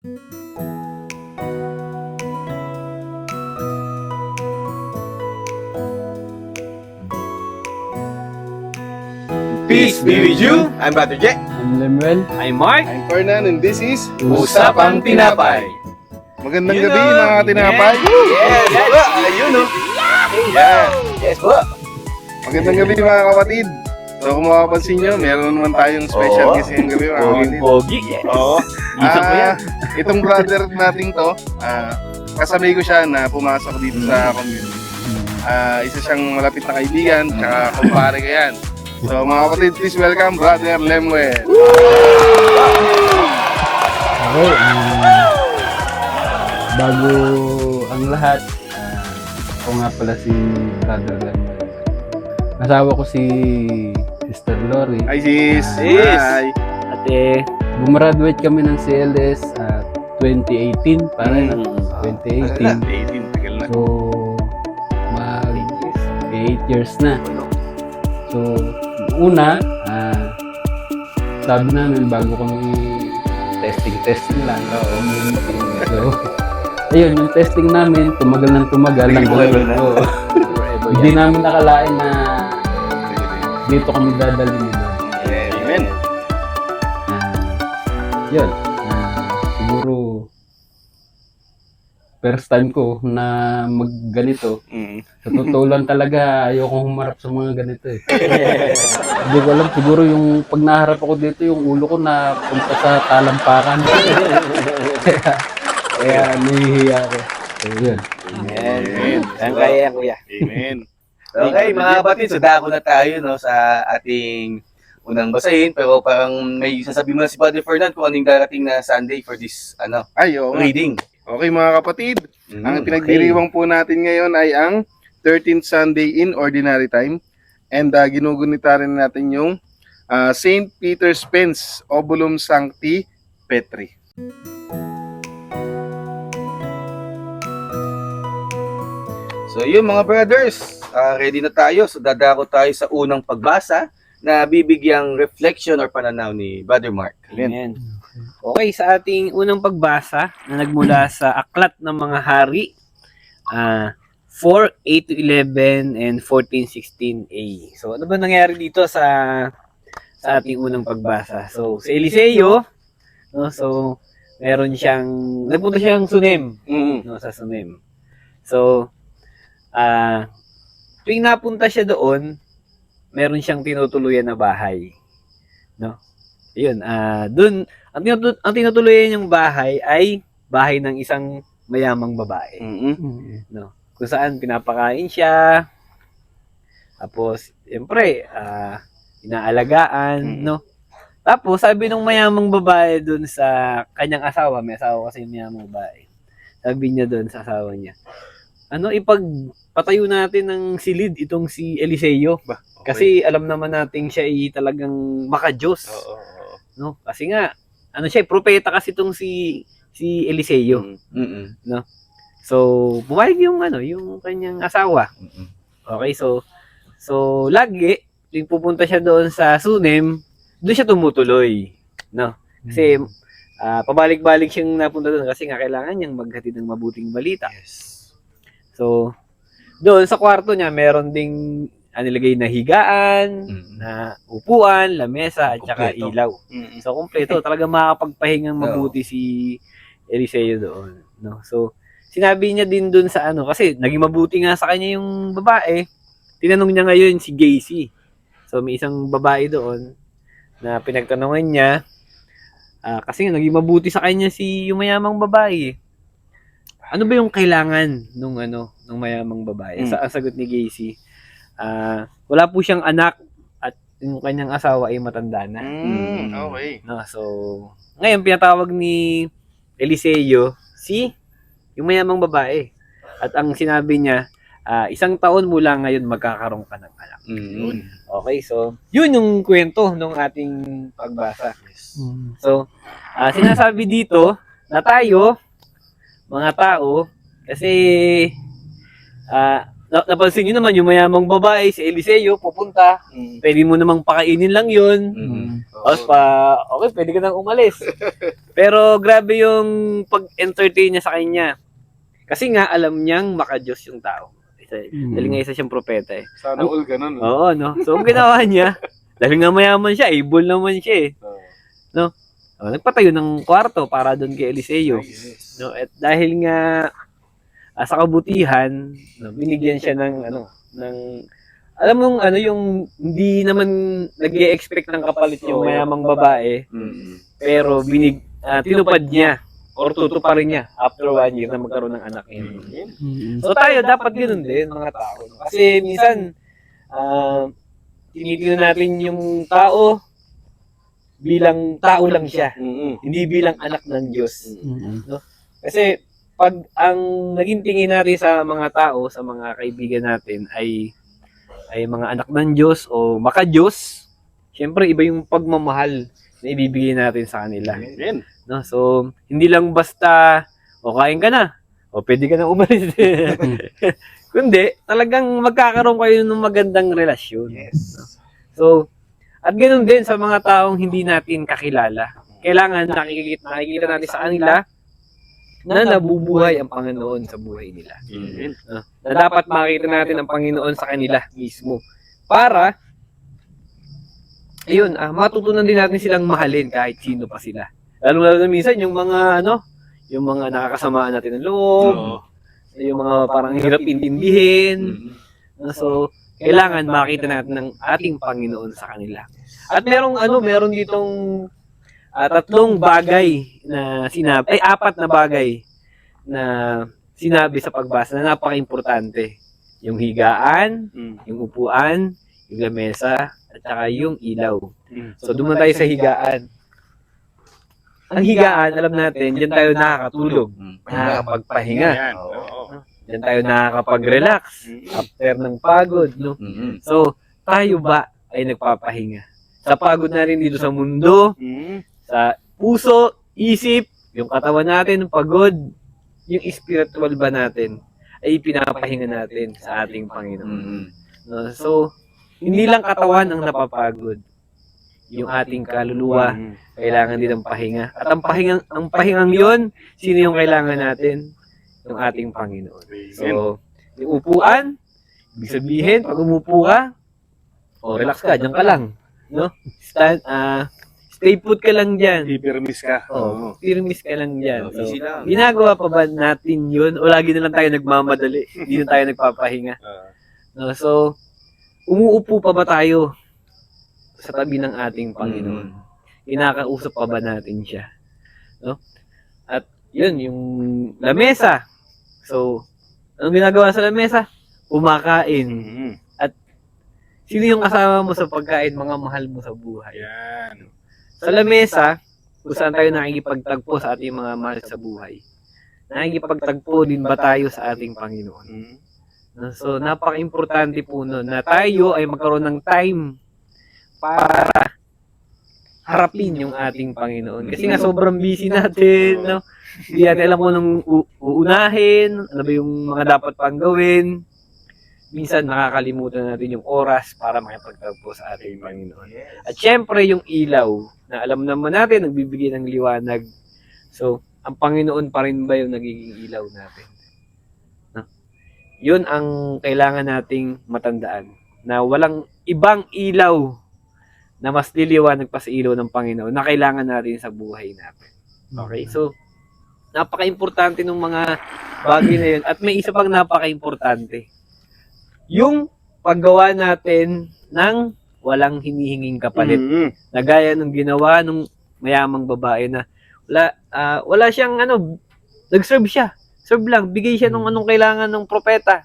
Peace be with you. I'm Brother Jack. I'm Lemuel. I'm Mark. I'm Fernan and this is Usapang Tinapay. Magandang You gabi know, mga tinapay. Yes, po. Ayun, no? Yan. Yes, po. Magandang gabi mga kapatid. So kung makapansin nyo, meron naman tayong special Oo. guest ngayong gabi mga kapatid. Pogi. Yes. Oo. Isa ko yan. Itong brother nating to, kasabay ko siya na pumasok dito sa community. Isa siyang malapit na kaibigan, tsaka kumpare ko yan. So mga kapatid, please welcome Brother Lemuel. Okay, bago ang lahat, ako nga pala si Brother Lemuel. Asawa ko si Sister Lori. Hi sis. Sis. Hi. Ate. Gumraduate kami ng CLS 2018, parang 2018. 18, tagal na. So, mag 8 years na. So, una, sabi namin bago kami testing lang. So, ayun, yung testing namin, tumagal ng tumagal. Oo. Hindi namin nakalain na dito kami dadalhin nila. Amen. Yun, siguro first time ko na magganito. Sa totoo lang talaga, ayokong humarap sa mga ganito eh. Hindi ko alam, siguro yung pag naharap ako dito, yung ulo ko na punta sa talampakan. kaya nahihiya ako. So, yun. Amen. Ang kaya, kuya. Amen. Okay, mga kapatid, so dako na tayo no, sa ating unang basahin. Pero parang may sasabi mo na si Brother Fernan kung anong darating na Sunday for this Ay, oo nga. reading. Okay mga kapatid, ang Okay. pinagdiriwang po natin ngayon ay ang 13th Sunday in Ordinary Time. And ginugunita rin natin yung St. Peter's Pence, Obulum Sancti Petri. So yun mga brothers, ready na tayo. So dadako tayo sa unang pagbasa na bibigyang reflection or pananaw ni Brother Mark. Amen. Okay, sa ating unang pagbasa na nagmula sa Aklat ng Mga Hari, 4:8-11 and 14:16a. So ano ba nangyari dito sa ating unang pagbasa? So si Eliseo, no, so meron siyang nagpunta siyang Sunem, no, sa Sunem. So tuwing napunta siya doon, meron siyang tinutuluyan na bahay. No? Ayun, doon, ang tinutuluyan yung bahay ay bahay ng isang mayamang babae. No? Kung saan pinapakain siya, tapos, siyempre, inaalagaan, no? Tapos, sabi ng mayamang babae doon sa kanyang asawa, may asawa kasi yung mayamang babae, sabi niya doon sa asawa niya, ipagpatayo natin ng silid itong si Eliseo. Kasi alam naman natin siya ay talagang makadiyos. No? Kasi nga, siya, propeta kasi itong si Eliseo. No? So, pumayag yung kanyang asawa. Okay, so lagi, yung pupunta siya doon sa Sunem, doon siya tumutuloy. No? Kasi, pabalik-balik siyang napunta doon kasi nga kailangan niyang maghatid ng mabuting balita. So, doon sa kwarto niya, meron ding nilagay na higaan, na upuan, lamesa, at saka ilaw. So, kompleto. Talagang makakapagpahingang mabuti si Eliseo doon. No? So, sinabi niya din doon sa kasi naging mabuti nga sa kanya yung babae. Tinanong niya ngayon si Gacy. So, may isang babae doon na pinagtanungan niya, kasi naging mabuti sa kanya yung mayamang babae. Ano ba yung kailangan nung mayamang babae? Ang sagot ni Gacy, wala po siyang anak at yung kanyang asawa ay matanda na. Okay. No, so, ngayon pinatawag ni Eliseo yung mayamang babae. At ang sinabi niya, 1 taon mula ngayon magkakaroon ka ng anak. Okay, so, yun yung kwento ng ating pagbasa. So, sinasabi dito na tayo, mga tao, kasi napansin nyo naman, yung mayamang babae, si Eliseo, pupunta. Pwede mo namang pakainin lang yun. Tapos okay, pwede ka nang umalis. Pero grabe yung pag-entertain niya sa kanya. Kasi nga, alam niyang makadiyos yung tao. Dahil nga isa siyang propeta eh. Sana all ganun. Oo, no? So, ang ginawa niya, dahil nga mayaman siya, able naman siya eh. No? Nagpatayo ng kwarto para doon kay Eliseo. No? At dahil nga sa kabutihan, no, binigyan siya ng alam mong yung hindi naman nag-e-expect ng kapalit yung mayamang babae, pero tinupad niya or tutuparin niya after 1 year na magkaroon ng anak niya. So tayo dapat ganoon din mga tao. Kasi minsan tinitingnan natin yung tao bilang tao lang siya, hindi bilang anak ng Diyos. No? Kasi pag ang naging tingin natin sa mga tao, sa mga kaibigan natin ay mga anak ng Diyos o maka-Diyos, syempre iba yung pagmamahal na ibibigay natin sa kanila. No? So, hindi lang basta, kain ka na, pwede ka na umalis. Kundi, talagang magkakaroon kayo ng magandang relasyon. No? So, at ganoon din sa mga taong hindi natin kakilala. Kailangan nakikita natin sa kanila na nabubuhay ang Panginoon sa buhay nila. Na dapat makita natin ang Panginoon sa kanila mismo. Para, matutunan din natin silang mahalin kahit sino pa sila. Lalo na minsan yung mga, yung mga nakakasamaan natin ng loob, yung mga parang hirap intindihin. So, kailangan makita natin ng ating Panginoon sa kanila. At meron ditong 3 bagay na sinabi, 4 na bagay na sinabi sa pagbasa na napaka-importante. Yung higaan, yung upuan, yung lamesa, at saka yung ilaw. So, duman tayo sa higaan. Ang higaan, alam natin, diyan tayo nakakatulog, nakakapagpahinga. Diyan tayo nakakapag-relax after ng pagod. No? So, tayo ba ay nagpapahinga? Sa pagod na rin dito sa mundo, sa puso, isip, yung katawan natin, pagod, yung spiritual ba natin, ay pinapahinga natin sa ating Panginoon. No? So, hindi lang katawan ang napapagod. Yung ating kaluluwa, kailangan din ng pahinga. At ang pahingang yon, sino yung kailangan natin? Yung ating Panginoon. So, yung upuan, ibig sabihin, pag umupo ka, relax ka, dyan ka lang. No? Stay put ka lang dyan. Hypermiss ka. Firmis ka lang dyan. So, ginagawa pa ba natin yun? O lagi na lang tayo nagmamadali? Hindi na tayo nagpapahinga? No? So, umuupo pa ba tayo sa tabi ng ating Panginoon? Kinakausap pa ba natin siya? No? At yun, yung lamesa. So, anong ginagawa sa lamesa? Kumakain. At sino yung kasama mo sa pagkain, mga mahal mo sa buhay? Yan. Sa lamesa, kung saan tayo nakikipagtagpo sa ating mga mahal sa buhay. Nakikipagtagpo din ba tayo sa ating Panginoon? So, napaka-importante po nun na tayo ay magkaroon ng time para harapin yung ating Panginoon. Kasi nga sobrang busy natin, no? Hindi natin alam kung anong uunahin, ano ba yung mga dapat pang gawin. Minsan nakakalimutan natin yung oras para makipagtagpo sa ating Panginoon. At syempre yung ilaw, na alam naman natin, nagbibigay ng liwanag. So, ang Panginoon pa rin ba yung nagiging ilaw natin? No? Yun ang kailangan nating matandaan. Na walang ibang ilaw na mas liliwanag pa sa ilaw ng Panginoon na kailangan natin sa buhay natin. Okay, so napaka-importante ng mga bagay na yun. At may isa pang napaka-importante. Yung paggawa natin ng walang hinihinging kapalit. Na gaya ng ginawa ng mayamang babae na wala siyang nag-serve siya. Serve lang, bigay siya ng anong kailangan ng propeta.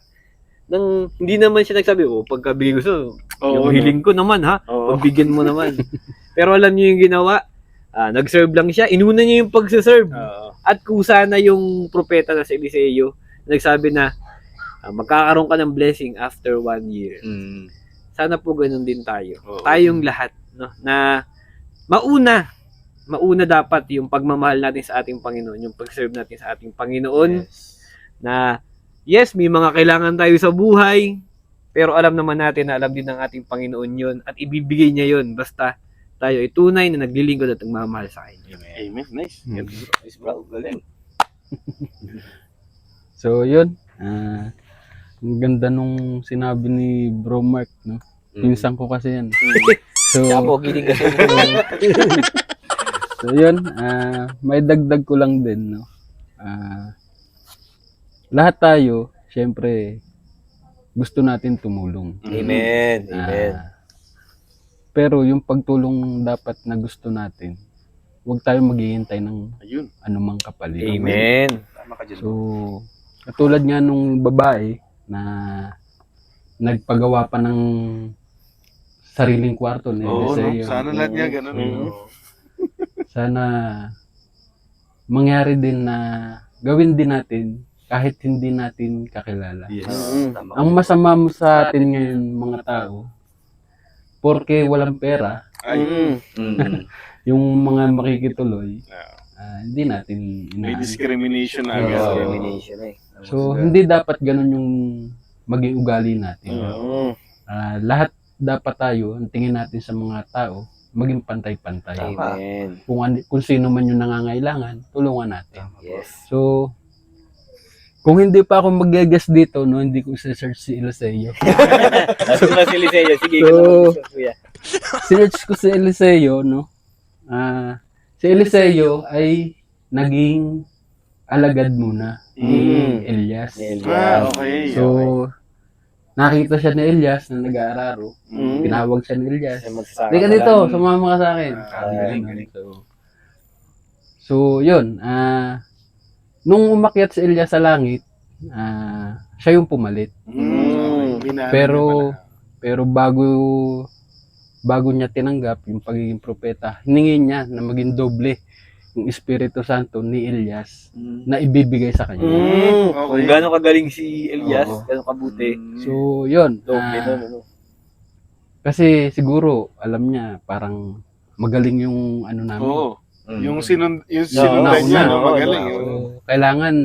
Hindi naman siya nagsabi, pagkabigay ko yung hiling ko naman pagbigyan mo naman. Pero alam niyo yung ginawa, nag-serve lang siya, inuna niya yung pagsaserve. At kusa na yung propeta na si Eliseo, nagsabi na, magkakaroon ka ng blessing after 1 year. Sana po ganun din tayo. Tayong lahat, no? Na mauna dapat yung pagmamahal natin sa ating Panginoon, yung pag-serve natin sa ating Panginoon, na yes, may mga kailangan tayo sa buhay, pero alam naman natin na alam din ng ating Panginoon yun at ibibigay niya yun basta tayo ay tunay na naglilingkod at nagmamahal sa Kanya. Amen. Nice. Nice, bro. Galing. So, yun. Ang ganda nung sinabi ni Bro Mark, no? Pinsan ko kasi yan. So, Kaya po, giling kasi. so yun, may dagdag ko lang din, no? Lahat tayo, syempre, gusto natin tumulong. Amen. Pero yung pagtulong dapat na gusto natin, huwag tayo maghihintay ng Ayun. anumang kapalit. Amen. Tama ka dyan. So, katulad nga nung babae na nagpagawa pa ng sariling kwarto ni Oo, no? Eliseo. Sana lahat niya ganun. Sana mangyari din na gawin din natin kahit hindi natin kakilala. Yes. Tama. Ang masama mo sa atin ngayon mga tao, porke walang pera, Ay, yung mga makikituloy, hindi natin may inaano. discrimination na Oo. agad. Discrimination eh. So, hindi dapat ganun yung maging ugali natin. Lahat dapat tayo, ang tingin natin sa mga tao, maging pantay-pantay. Amen. Kung sino man yung nangangailangan, tulungan natin. Yes. So, kung hindi pa ako mag-guess dito, no, hindi ko search si Eliseo. Tapos na si Eliseo. Sige, So, kuya. Search ko si Eliseo, no? Si Eliseo ay naging alagad muna ni Elias. Okay. So, nakita siya ni Elias na nag-aararo. Tinawag siya ni Elias. Hindi ka dito, sumama ka sa akin. galing. So, yun. Nung umakyat si Elias sa langit, siya yung pumalit. Pero bago niya tinanggap yung pagiging propeta, hiningi niya na maging doble yung Espiritu Santo ni Elias na ibibigay sa kanya. Kung gano'ng kagaling si Elias, Oo. gano'ng kabuti. So, yun. Doble nun, ano? Kasi siguro, alam niya, parang magaling yung ano namin. Oo. Yung sinundan nauna, niya, no? oo, Magaling. oo. So, kailangan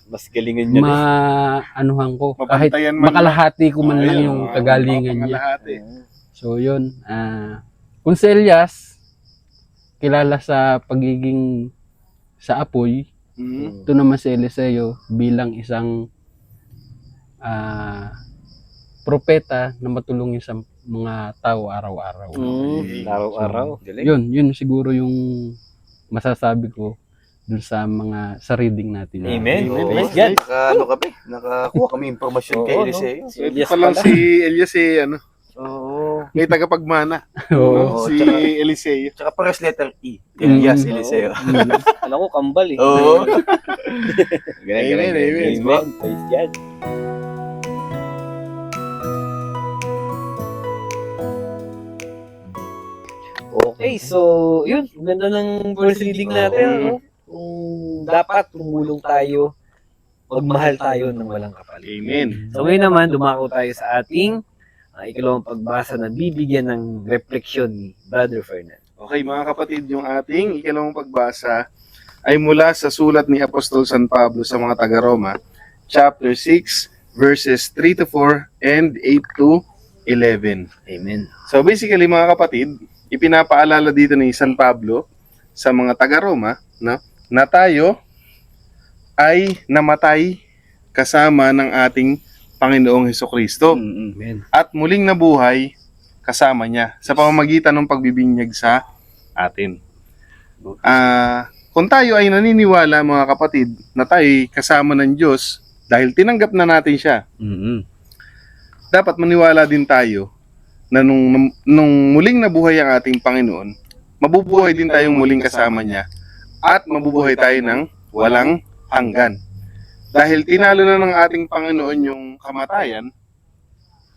Mas galingan niya. maanuhan ko. Kahit Mabantayan man makalahati ko man lang Ayun, yung kagalingan niya. pangalahati. So, yun. Kung si Elias, kilala sa pagiging sa apoy, ito naman si Eliseo bilang isang propeta na matulungin sa mga tao araw-araw. Araw-araw. Yun siguro yung masasabi ko dun sa mga sa reading natin. Amen. Oo. Praise God. Nakakuha kami impormasyon kay Oo, no? Eliseo. Si Ito Elias pa lang pala. si Elias ano, Oo. may tagapagmana. Oo. Oo, Si tsaka- Eliseo. Tsaka pares letter E. Elias, Eliseo. Alam ko, kambal eh. Oo. Amen, amen. Amen. Praise God. Okay, so, yun. Ganda ng first reading natin. No? Kung dapat tumulong tayo, magmahal tayo ng walang kapalit. Amen. So ngayon naman, dumako tayo sa ating ikalawang pagbasa na bibigyan ng refleksyon ni Brother Fernand. Okay mga kapatid, yung ating ikalawang pagbasa ay mula sa sulat ni Apostol San Pablo sa mga taga-Roma, chapter 6, verses 3 to 4 and 8 to 11. Amen. So basically mga kapatid, ipinapaalala dito ni San Pablo sa mga taga-Roma na tayo ay namatay kasama ng ating Panginoong Hesukristo Amen. at muling nabuhay kasama niya sa pamamagitan ng pagbibinyag sa atin. Kung tayo ay naniniwala mga kapatid na tayo ay kasama ng Diyos dahil tinanggap na natin siya, dapat maniwala din tayo na nung muling nabuhay ang ating Panginoon, mabubuhay din tayong muling kasama niya at mabubuhay tayo ng walang hanggan. Dahil tinalo na ng ating Panginoon yung kamatayan,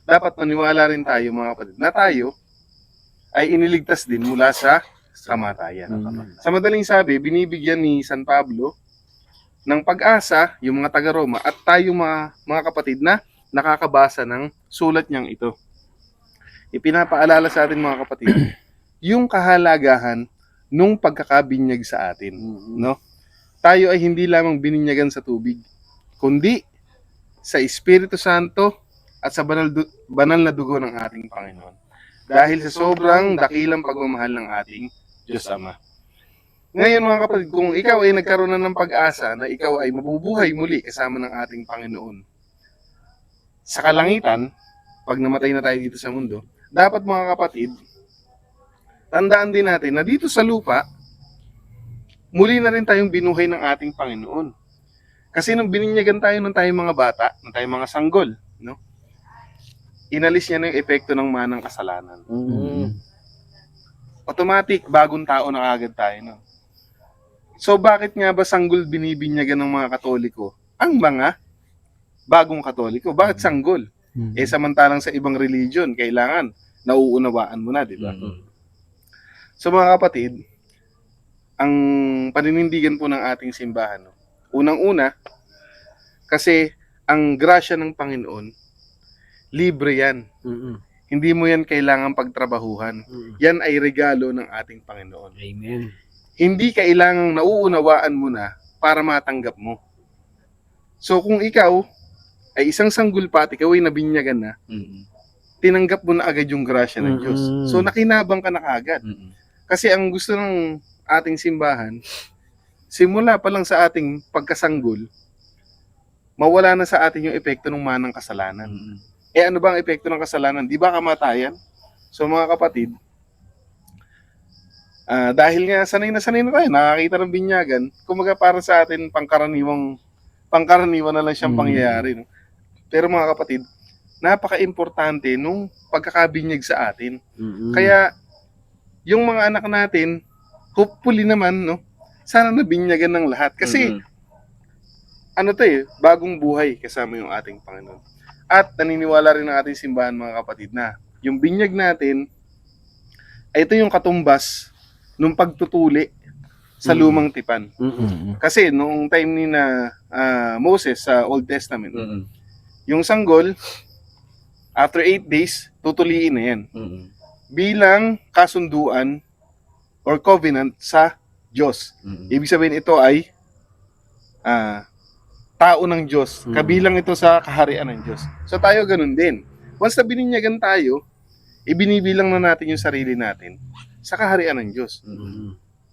dapat maniwala rin tayo mga kapatid na tayo ay iniligtas din mula sa kamatayan. Sa madaling sabi, binibigyan ni San Pablo ng pag-asa yung mga taga-Roma at tayo mga kapatid na nakakabasa ng sulat niyang ito. Ipinapaalala sa atin mga kapatid yung kahalagahan nung pagkakabinyag sa atin, no? Tayo ay hindi lamang bininyagan sa tubig, kundi sa Espiritu Santo at sa banal na dugo ng ating Panginoon. Dahil sa sobrang dakilang pagmamahal ng ating Diyos Ama. Ngayon mga kapatid, kung ikaw ay nagkaroon na ng pag-asa na ikaw ay mabubuhay muli kasama ng ating Panginoon sa kalangitan, pag namatay na tayo dito sa mundo, dapat mga kapatid, tandaan din natin na dito sa lupa, muli na rin tayong binuhay ng ating Panginoon. Kasi nung bininyagan tayo ng tayong mga bata, ng tayong mga sanggol, no? Inalis niya na yung epekto ng manang kasalanan. Automatic, bagong tao na agad tayo, no? So bakit nga ba sanggol binibinyagan ng mga Katoliko? Ang mga bagong Katoliko. Bakit sanggol? Samantalang sa ibang religion, kailangan nauunawaan mo na, di ba? So mga kapatid, ang paninindigan po ng ating simbahan, no? Unang-una, kasi ang grasya ng Panginoon, libre yan. Hindi mo yan kailangan pagtrabahuhan. Yan ay regalo ng ating Panginoon. Amen. Hindi kailangang nauunawaan mo na para matanggap mo. So kung ikaw ay isang sanggol pa at ikaw ay nabinyagan na, tinanggap mo na agad yung grasya ng Diyos. So nakinabang ka na agad. Kasi ang gusto ng ating simbahan, simula pa lang sa ating pagkasanggol, mawala na sa atin yung epekto ng manang kasalanan. Ano ba ang epekto ng kasalanan? Di ba kamatayan? So mga kapatid, dahil nga sanay na tayo, nakakita ng binyagan, kumaga para sa atin pangkaraniwan na lang siyang pangyayari. No? Pero mga kapatid, napaka-importante nung pagkakabinyag sa atin. Kaya yung mga anak natin, hopefully naman, no, sana nabinyagan ng lahat. Kasi bagong buhay kasama yung ating Panginoon. At naniniwala rin ng ating simbahan mga kapatid na yung binyag natin, ay ito yung katumbas nung pagtutuli sa lumang tipan. Kasi noong time ni na Moses sa Old Testament, yung sanggol, after 8 days, tutuliin na yan. Bilang kasunduan or covenant sa Diyos. Ibig sabihin ito ay tao ng Diyos. Kabilang ito sa kaharian ng Diyos. So tayo ganun din. Once na bininyagan tayo, ibinibilang na natin yung sarili natin sa kaharian ng Diyos.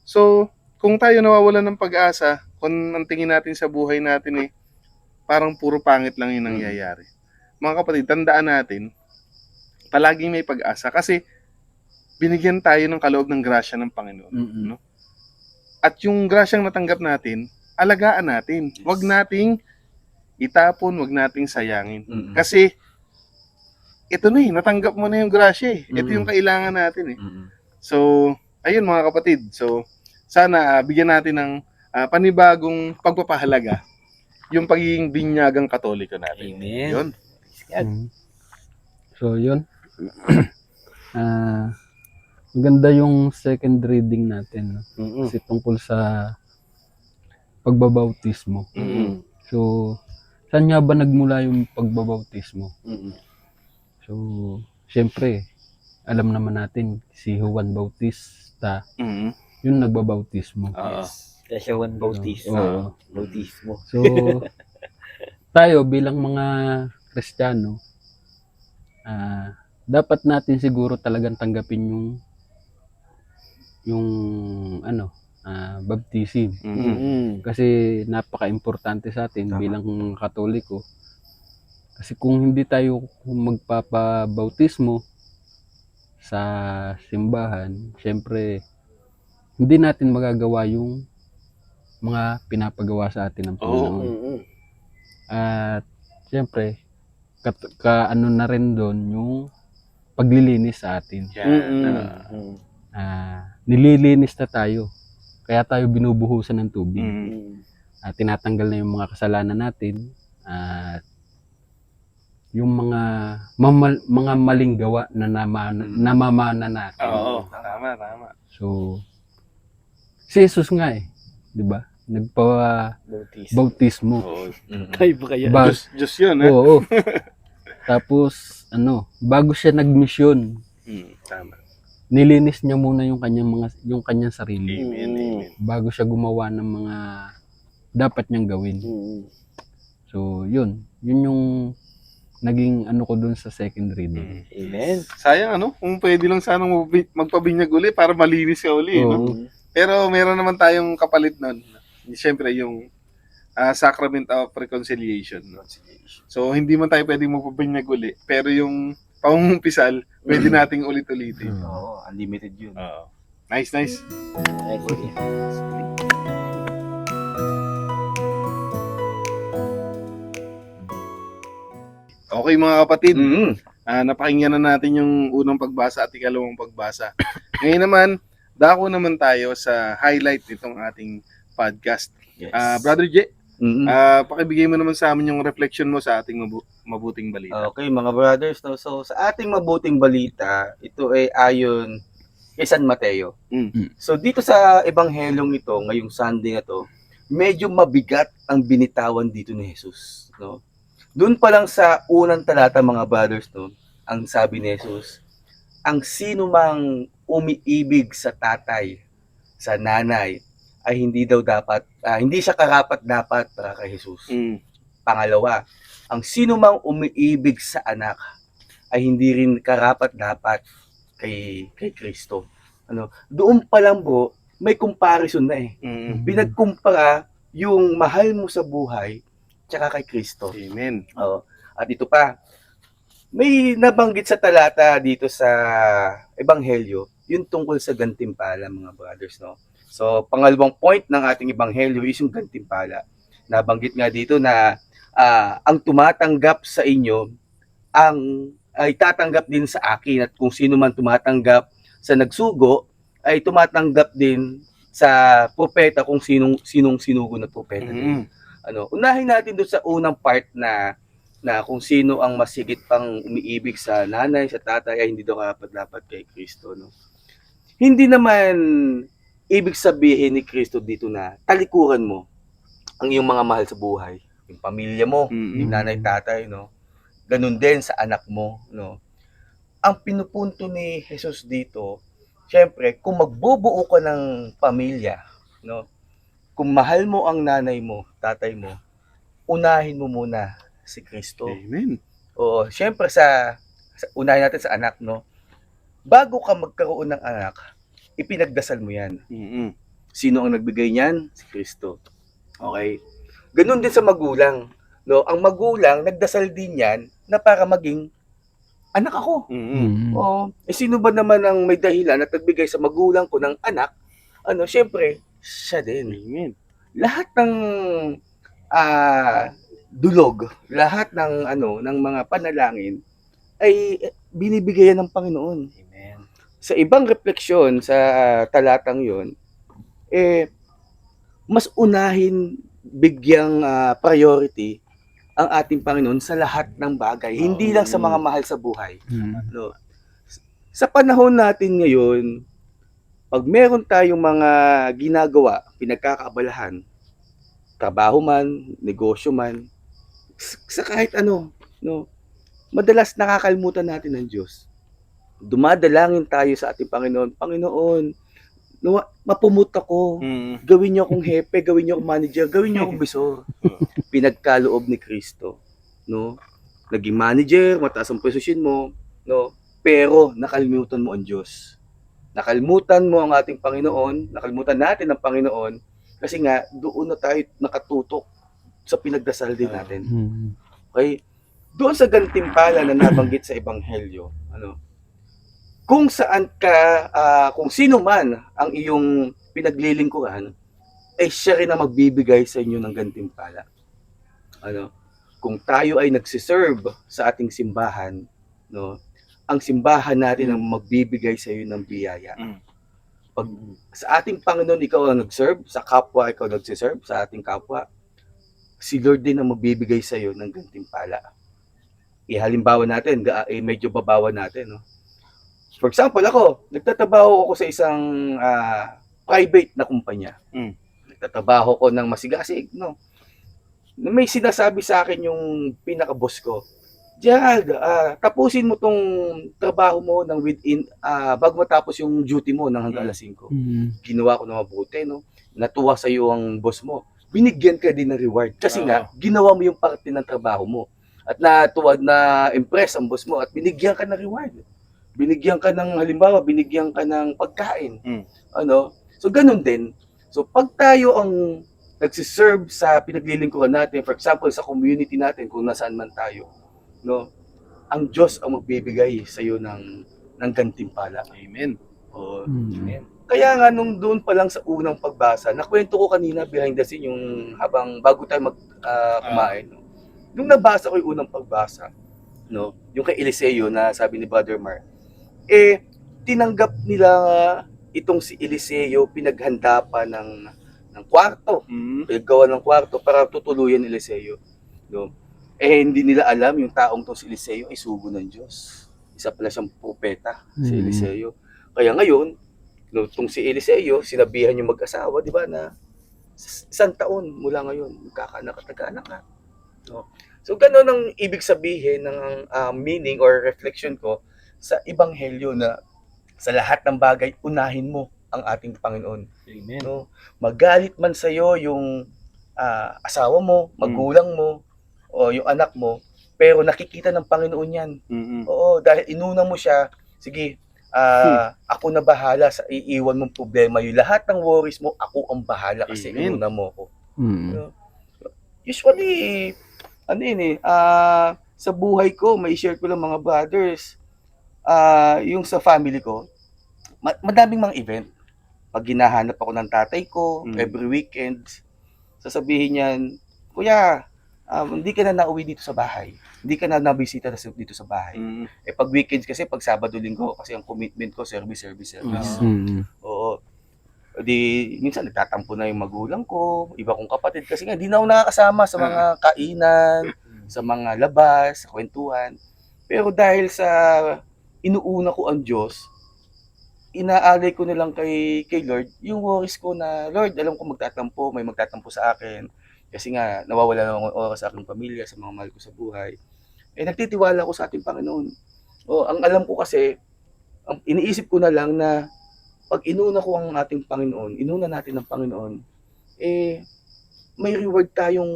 So, kung tayo nawawalan ng pag-asa, kung ang tingin natin sa buhay natin parang puro pangit lang yung nangyayari. Mga kapatid, tandaan natin, palaging may pag-asa kasi binigyan tayo ng kaloob ng grasya ng Panginoon. No? At yung grasyang natanggap natin, alagaan natin. Huwag nating itapon, huwag nating sayangin. Kasi, ito na natanggap mo na yung grasya Ito yung kailangan natin So, ayun mga kapatid. So, sana bigyan natin ng panibagong pagpapahalaga yung pagiging binyagang Katoliko natin. Amen. Yun. So, yun. Maganda yung second reading natin. No? Kasi tungkol sa pagbabautismo. So, saan nga ba nagmula yung pagbabautismo? So, syempre, alam naman natin, si Juan Bautista, yung nagbabautismo. Kaya siya Juan Bautista. Bautismo. So, tayo bilang mga Kristiyano, dapat natin siguro talagang tanggapin yung baptism. Kasi napaka-importante sa atin bilang Katoliko. Kasi kung hindi tayo magpapabautismo sa simbahan, syempre hindi natin magagawa yung mga pinapagawa sa atin ng Panginoon. At syempre ano na rin doon yung paglilinis sa atin. Nililinis na tayo. Kaya tayo binubuhusan ng tubig. Tinatanggal na yung mga kasalanan natin. Yung mga maling gawa na namamana natin. Tama. So, si Jesus nga 'di ba? Nagpa-bautismo. Tayo ba kaya? Diyos yun, Oo. Tapos, bago siya nagmisyon, Tama. nilinis niya muna yung kanyang sarili. Amen. Bago siya gumawa ng mga dapat niyang gawin. So, yun Yun yung naging ano ko dun sa second reading. Amen. Sayang kung pwede lang sana magpabinyag uli para malinis ka uli, no? Oo. Pero meron naman tayong kapalit nun. Siyempre, yung Sacrament of Reconciliation. No? So, hindi man tayo pwedeng magpabinyag uli. Pero yung pangungumpisal, pwede nating ulit-ulitin. Oo, unlimited yun. Oo. Nice, nice. Okay mga kapatid, napakinggan na natin yung unang pagbasa at ikalawang pagbasa. Ngayon naman, dako naman tayo sa highlight nitong ating podcast. Yes. Brother J, Mm-mm. pakibigay mo naman sa amin yung reflection mo sa ating mabuting balita. Okay, mga brothers, no? So sa ating mabuting balita, ito ay ayon kay San Mateo. So dito sa ebanghelyong ito, ngayong Sunday na to, medyo mabigat ang binitawan dito ni Jesus, no? Doon pa lang sa unang talata, mga brothers, no, ang sabi ni Jesus, ang sino mang umiibig sa tatay, sa nanay, ay hindi daw dapat, hindi siya karapat-dapat para kay Jesus. Pangalawa, ang sino mang umiibig sa anak ay hindi rin karapat-dapat kay Kristo. Doon pa lang po, may comparison na eh. Pinagkumpara yung mahal mo sa buhay tsaka kay Kristo. Amen. At ito pa, may nabanggit sa talata dito sa Ebanghelyo, yung tungkol sa gantimpala, mga brothers, no? So, pangalawang point ng ating Ebanghelyo is yung gantimpala. Nabanggit nga dito na ang tumatanggap sa inyo ay tatanggap din sa akin, at kung sino man tumatanggap sa nagsugo ay tumatanggap din sa propeta, kung sinong sinugo na propeta din. Unahin natin doon sa unang part na kung sino ang masigit pang umiibig sa nanay, sa tatay, ay hindi daw dapat kay Kristo, no? Hindi naman ibig sabihin ni Kristo dito na talikuran mo ang iyong mga mahal sa buhay, yung pamilya mo, yung nanay, tatay, no? Ganun din sa anak mo, no? Ang pinupunto ni Jesus dito, syempre, kung magbubuo ka ng pamilya, no? Kung mahal mo ang nanay mo, tatay mo, unahin mo muna si Kristo. Amen. Oo, syempre unahin natin sa anak, no? Bago ka magkaroon ng anak, ipinagdasal mo yan. Sino ang nagbigay niyan? Si Kristo. Okay? Ganun din sa magulang, no? Ang magulang nagdasal din yan na para maging anak ako. Oo. Sino ba naman ang may dahilan at nagbigay sa magulang ko ng anak? Syempre, siya din. Amen. Lahat ng dulog, lahat ng ng mga panalangin ay binibigayan ng Panginoon. Amen. Sa ibang refleksyon sa talatang 'yon, mas unahin bigyang priority ang ating Panginoon sa lahat ng bagay, hindi lang sa mga mahal sa buhay. No? Sa panahon natin ngayon, pag meron tayong mga ginagawa, pinagkakaabalahan, trabaho man, negosyo man, sa kahit ano, no, madalas nakakalimutan natin ng Diyos. Dumadalangin tayo sa ating Panginoon, Panginoon, no, mapumut ako, gawin niyo akong hepe, gawin niyo akong manager, gawin niyo akong bisor. Pinagkaloob ni Kristo, no? Naging manager, mataas ang posisyon mo, no? Pero nakalimutan mo ang Diyos. Nakalimutan mo ang ating Panginoon, nakalimutan natin ang Panginoon, kasi nga doon na tayo nakatutok sa pinagdasal din natin. Okay? Doon sa gantimpala na nabanggit sa Ebanghelyo, kung saan ka, kung sino man ang iyong pinaglilingkuran, ay siya rin ang magbibigay sa inyo ng gantimpala. Kung tayo ay nagsiserve sa ating simbahan, no, ang simbahan natin ang magbibigay sa iyo ng biyaya. Pag sa ating Panginoon ikaw ang nag-serve, sa kapwa ikaw nagsiserve, sa ating kapwa, si Lord din ang magbibigay sa iyo ng gantimpala. Halimbawa natin, medyo babawan natin, no? For example, ako, nagtatrabaho ako sa isang private na kumpanya. Nagtatrabaho ko ng masigasig, no? May sinasabi sa akin yung pinaka-boss ko, Gerald, tapusin mo tong trabaho mo ng bago matapos yung duty mo ng hanggang alas 5. Ginawa ko na mabuti, no? Natuwa sa iyo ang boss mo. Binigyan ka din ng reward kasi nga ginawa mo yung parte ng trabaho mo. at natuwa na impress ang boss mo at binigyan ka ng reward. Binigyan ka ng halimbawa, binigyan ka ng pagkain. Ano? So ganun din. So pag tayo ang nagsiserve sa pinaglilingkuran natin, for example sa community natin kung nasaan man tayo, no? Ang Diyos ang magbibigay sa iyo ng gantimpala. Amen. Oo. Mm. Kaya nga nung doon pa lang sa unang pagbasa, nakwento ko kanina behind the scene yung bago tayo kumain. No? Nung nabasa ko yung unang pagbasa, no, yung kay Eliseo na sabi ni Brother Mar, tinanggap nila itong si Eliseo, pinaghanda pa ng kwarto, pinaggawa ng kwarto para tutuluyan ni Eliseo. No? Hindi nila alam yung taong tong si Eliseo ay sugo ng Diyos. Isa pala siyang propeta, si Eliseo. Kaya ngayon, no, tong si Eliseo, sinabihan yung mag-asawa, di ba, na 1 taon mula ngayon, magkakaanak at nagkaanak ka. No? So, gano'n ang ibig sabihin ng meaning or reflection ko sa Ebanghelyo na sa lahat ng bagay, unahin mo ang ating Panginoon. Amen. No? Magalit man sa'yo yung asawa mo, magulang mo, o yung anak mo, pero nakikita ng Panginoon yan. Oo, dahil inuna mo siya, sige, ako na bahala sa iiwan mong problema. Yung lahat ng worries mo, ako ang bahala kasi Amen. inuna mo ako. Mm. No? Usually, ano yun sa buhay ko, may share ko lang mga brothers, yung sa family ko, madaming mga event. Pag hinahanap ako ng tatay ko, every weekend, sasabihin niyan, Kuya, hindi ka na nauwi dito sa bahay. Hindi ka na nabisita dito sa bahay. Pag weekends kasi, pag Sabado-Linggo, kasi ang commitment ko, service. Oo. Di, minsan nagtatampo na yung magulang ko, iba kong kapatid, kasi nga, di na ako nakakasama sa mga kainan, sa mga labas, sa kwentuhan. Pero dahil sa inuuna ko ang Diyos, inaalay ko na lang kay Lord, yung worries ko na, Lord, alam ko may magtatampo sa akin. Kasi nga, nawawala na akong oras sa aking pamilya, sa mga mahal ko sa buhay. Nagtitiwala ko sa ating Panginoon. Ang alam ko kasi, ang iniisip ko na lang na, pag inuna ko ang ating Panginoon, inuna natin ang Panginoon, may reward tayong,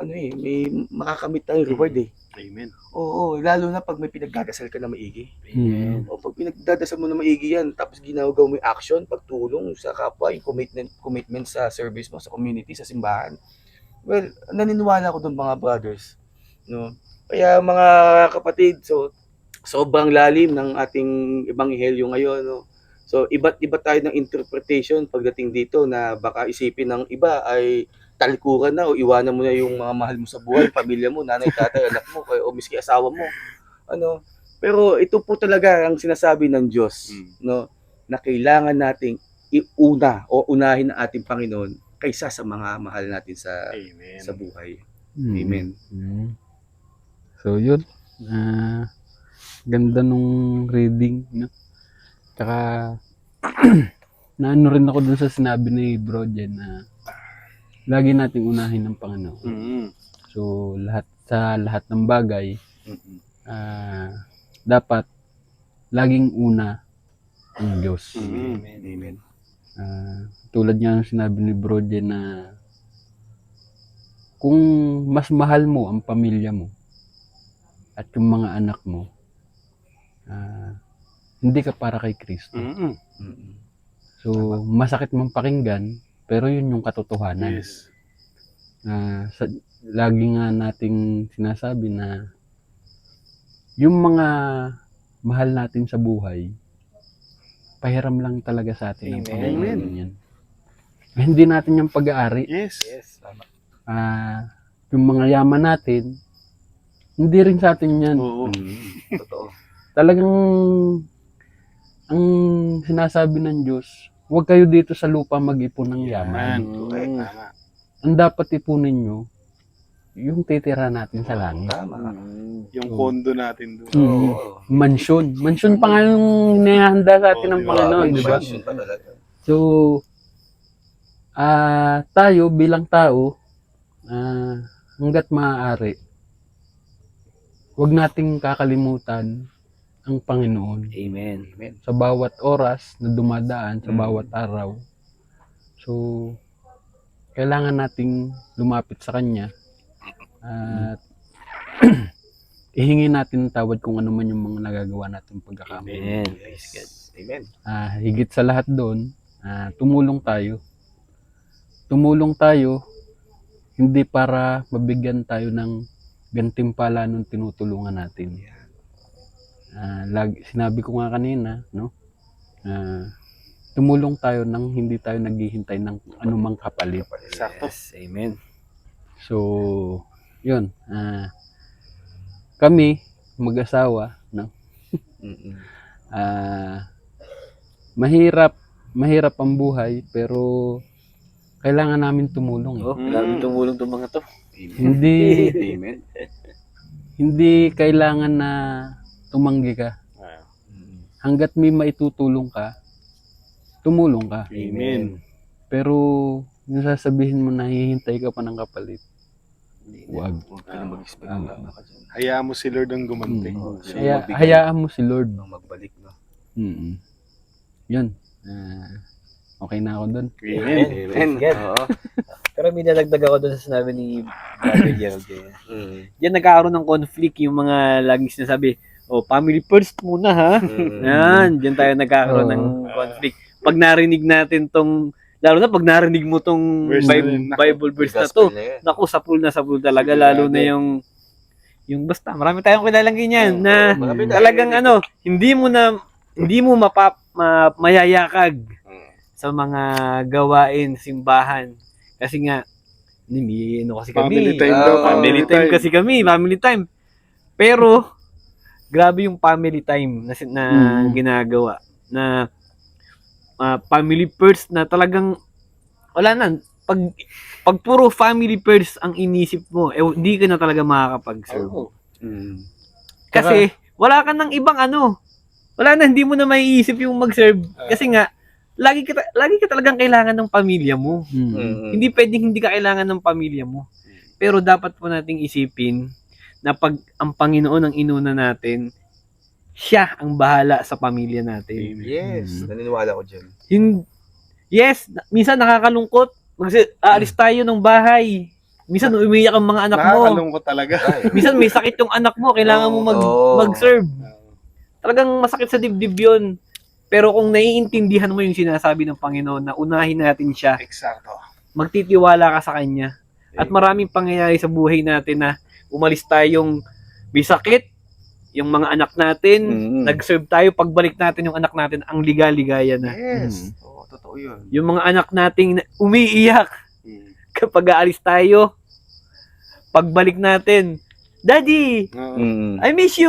may makakamit tayong reward Amen. Oo, lalo na pag may pinagdadasal ka na maigi. Mm. O pag pinagdadasal mo na maigi yan, tapos ginagawa mo yung action, pagtulong sa kapwa, yung commitment sa service mo, sa community, sa simbahan. Well, naniniwala ko doon mga brothers. No? Kaya mga kapatid, so sobrang lalim ng ating ebanghelyo ngayon. No? So iba't iba tayo ng interpretation pagdating dito na baka isipin ng iba ay talikuran na o iwanan mo na yung mga mahal mo sa buhay, pamilya mo, nanay, tatay, anak mo, o miski asawa mo. Pero ito po talaga ang sinasabi ng Diyos, no, na kailangan nating unahin ang ating Panginoon kaysa sa mga mahal natin sa buhay. Amen. So yun, ganda nung reading, no? Tsaka naano rin ako dun sa sinabi ni Bro Jen na lagi nating unahin ng Panginoon. So lahat ng bagay, dapat laging una ang Diyos. Amen. Tulad nga ng sinabi ni Bro Jen na kung mas mahal mo ang pamilya mo at yung mga anak mo, hindi ka para kay Kristo. So, masakit mang pakinggan, pero yun yung katotohanan. Yes. Lagi nga nating sinasabi na yung mga mahal natin sa buhay, pahiram lang talaga sa atin ng Panginoon yan. Hindi natin yung pag-aari. Yes. Tama. Yung mga yaman natin, hindi rin sa atin yan. Oo. Totoo. Talagang ang sinasabi ng Diyos, huwag kayo dito sa lupa mag-ipon ng yaman. Tama. Ang dapat ipunin nyo, yung titira natin sa langit. Tama. Yung kondo natin doon. Oo. Mansyon. Mansyon pa nga yung inihahanda sa atin ng Oo, Panginoon, di ba? Mention pa talaga. So, tayo bilang tao, hanggat maaari, huwag nating kakalimutan ang Panginoon. Amen. Sa bawat oras na dumadaan, sa bawat araw. So, kailangan nating lumapit sa Kanya at ihingi natin tawad kung ano man yung mga nagagawa natin pagkakamali. Amen. Amen. Higit sa lahat doon, tumulong tayo. Tumulong tayo hindi para mabigyan tayo ng gantimpala nung tinutulungan natin. Sinabi ko nga kanina, no? Tumulong tayo nang hindi tayo naghihintay ng anumang kapalit. Sakto. Yes, amen. So, yun. Kami, mag-asawa, no? Mahirap ang buhay, pero kailangan namin tumulong. Oh, grabe tumulong tong mga to. Hindi Amen. hindi kailangan na tumanggi ka. Hangga't may maitutulong ka, tumulong ka. Amen. Pero yung sasabihin mo na hihintay ka pa ng kapalit, wag. Huwag ka na mag-expect. Baka dyan. Hayaan mo si Lord ang gumanti. Hayaan mo si Lord. Nang magbalik, no? Yun. Okay na ako doon. Amen. Yes. Oo. Pero may nadagdag ako doon sa sinabi ni Brother Gerald. Diyan nagkakaroon ng conflict yung mga laging sinasabi, family first muna ha. Yan, diyan tayo nagkakaroon ng conflict. Pag narinig natin tong, lalo na pag narinig mo tong Verse na yun. Bible verse na to, naku, sapul talaga, lalo na yung basta, marami tayong kilalang ganyan na Marami talagang hindi mo mayayakag sa mga gawain, simbahan. Kasi nga, kasi kami. Family time daw. Family time kasi kami, family time. Pero, grabe yung family time na ginagawa. Na family first na talagang, wala na, pag puro family first ang inisip mo, hindi ka na talaga makakapag-serve. Kasi, wala ka ng ibang wala na, hindi mo na maiisip yung mag-serve. Kasi nga, lagi ka talagang kailangan ng pamilya mo. Hindi pwedeng hindi ka kailangan ng pamilya mo. Pero dapat po nating isipin na pag ang Panginoon ang inuna natin, siya ang bahala sa pamilya natin. Yes. Naniniwala ko dyan. Yes, minsan nakakalungkot. Aalis tayo ng bahay. Minsan umiiyak ang mga anak mo. Nakakalungkot talaga. Minsan may sakit yung anak mo, kailangan mo mag-serve. Talagang masakit sa dibdib yun. Pero kung naiintindihan mo yung sinasabi ng Panginoon na unahin natin siya, Eksakto. magtitiwala ka sa Kanya. At maraming pangyayari sa buhay natin na umalis tayong may sakit, yung mga anak natin, nag-serve tayo, pagbalik natin yung anak natin, ang liga-ligaya na. Yes. Oo, totoo yun. Yung mga anak nating umiiyak kapag aalis tayo, pagbalik natin, Daddy, I miss you.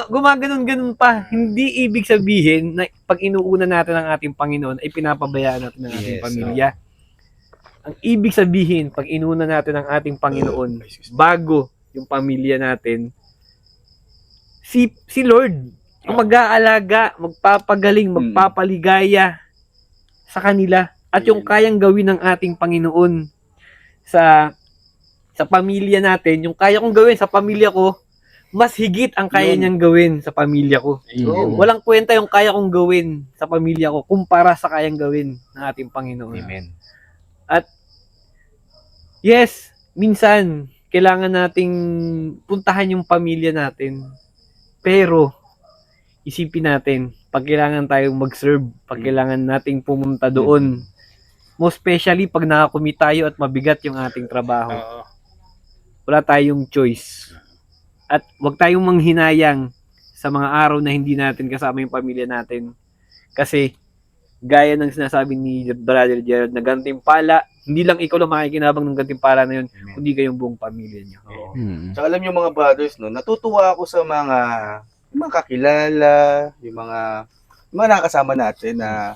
Gumaganon-ganon pa. Hindi ibig sabihin na pag inuuna natin ang ating Panginoon ay pinapabayaan natin ang ating pamilya. Ang ibig sabihin, pag inuuna natin ang ating Panginoon bago yung pamilya natin, si Lord ang mag-aalaga, magpapagaling, magpapaligaya sa kanila. At yung kayang gawin ng ating Panginoon sa pamilya natin, yung kaya kong gawin sa pamilya ko, mas higit ang kaya niyang gawin sa pamilya ko. Walang kwenta yung kaya kong gawin sa pamilya ko kumpara sa kayang gawin ng ating Panginoon. Amen. At yes, minsan kailangan nating puntahan yung pamilya natin. Pero isipin natin, pag kailangan tayong mag-serve, pag kailangan nating pumunta doon, most especially pag nakakumit tayo at mabigat yung ating trabaho. Wala tayong choice. At wag tayong manghinayang sa mga araw na hindi natin kasama yung pamilya natin. Kasi, gaya ng sinasabi ni Brother Gerald na gantimpala, hindi lang ikaw lang makikinabang ng gantimpala na yun, kundi kayong buong pamilya niyo. Tsaka alam niyo mga brothers, no, natutuwa ako sa mga kakilala, yung mga nakakasama natin na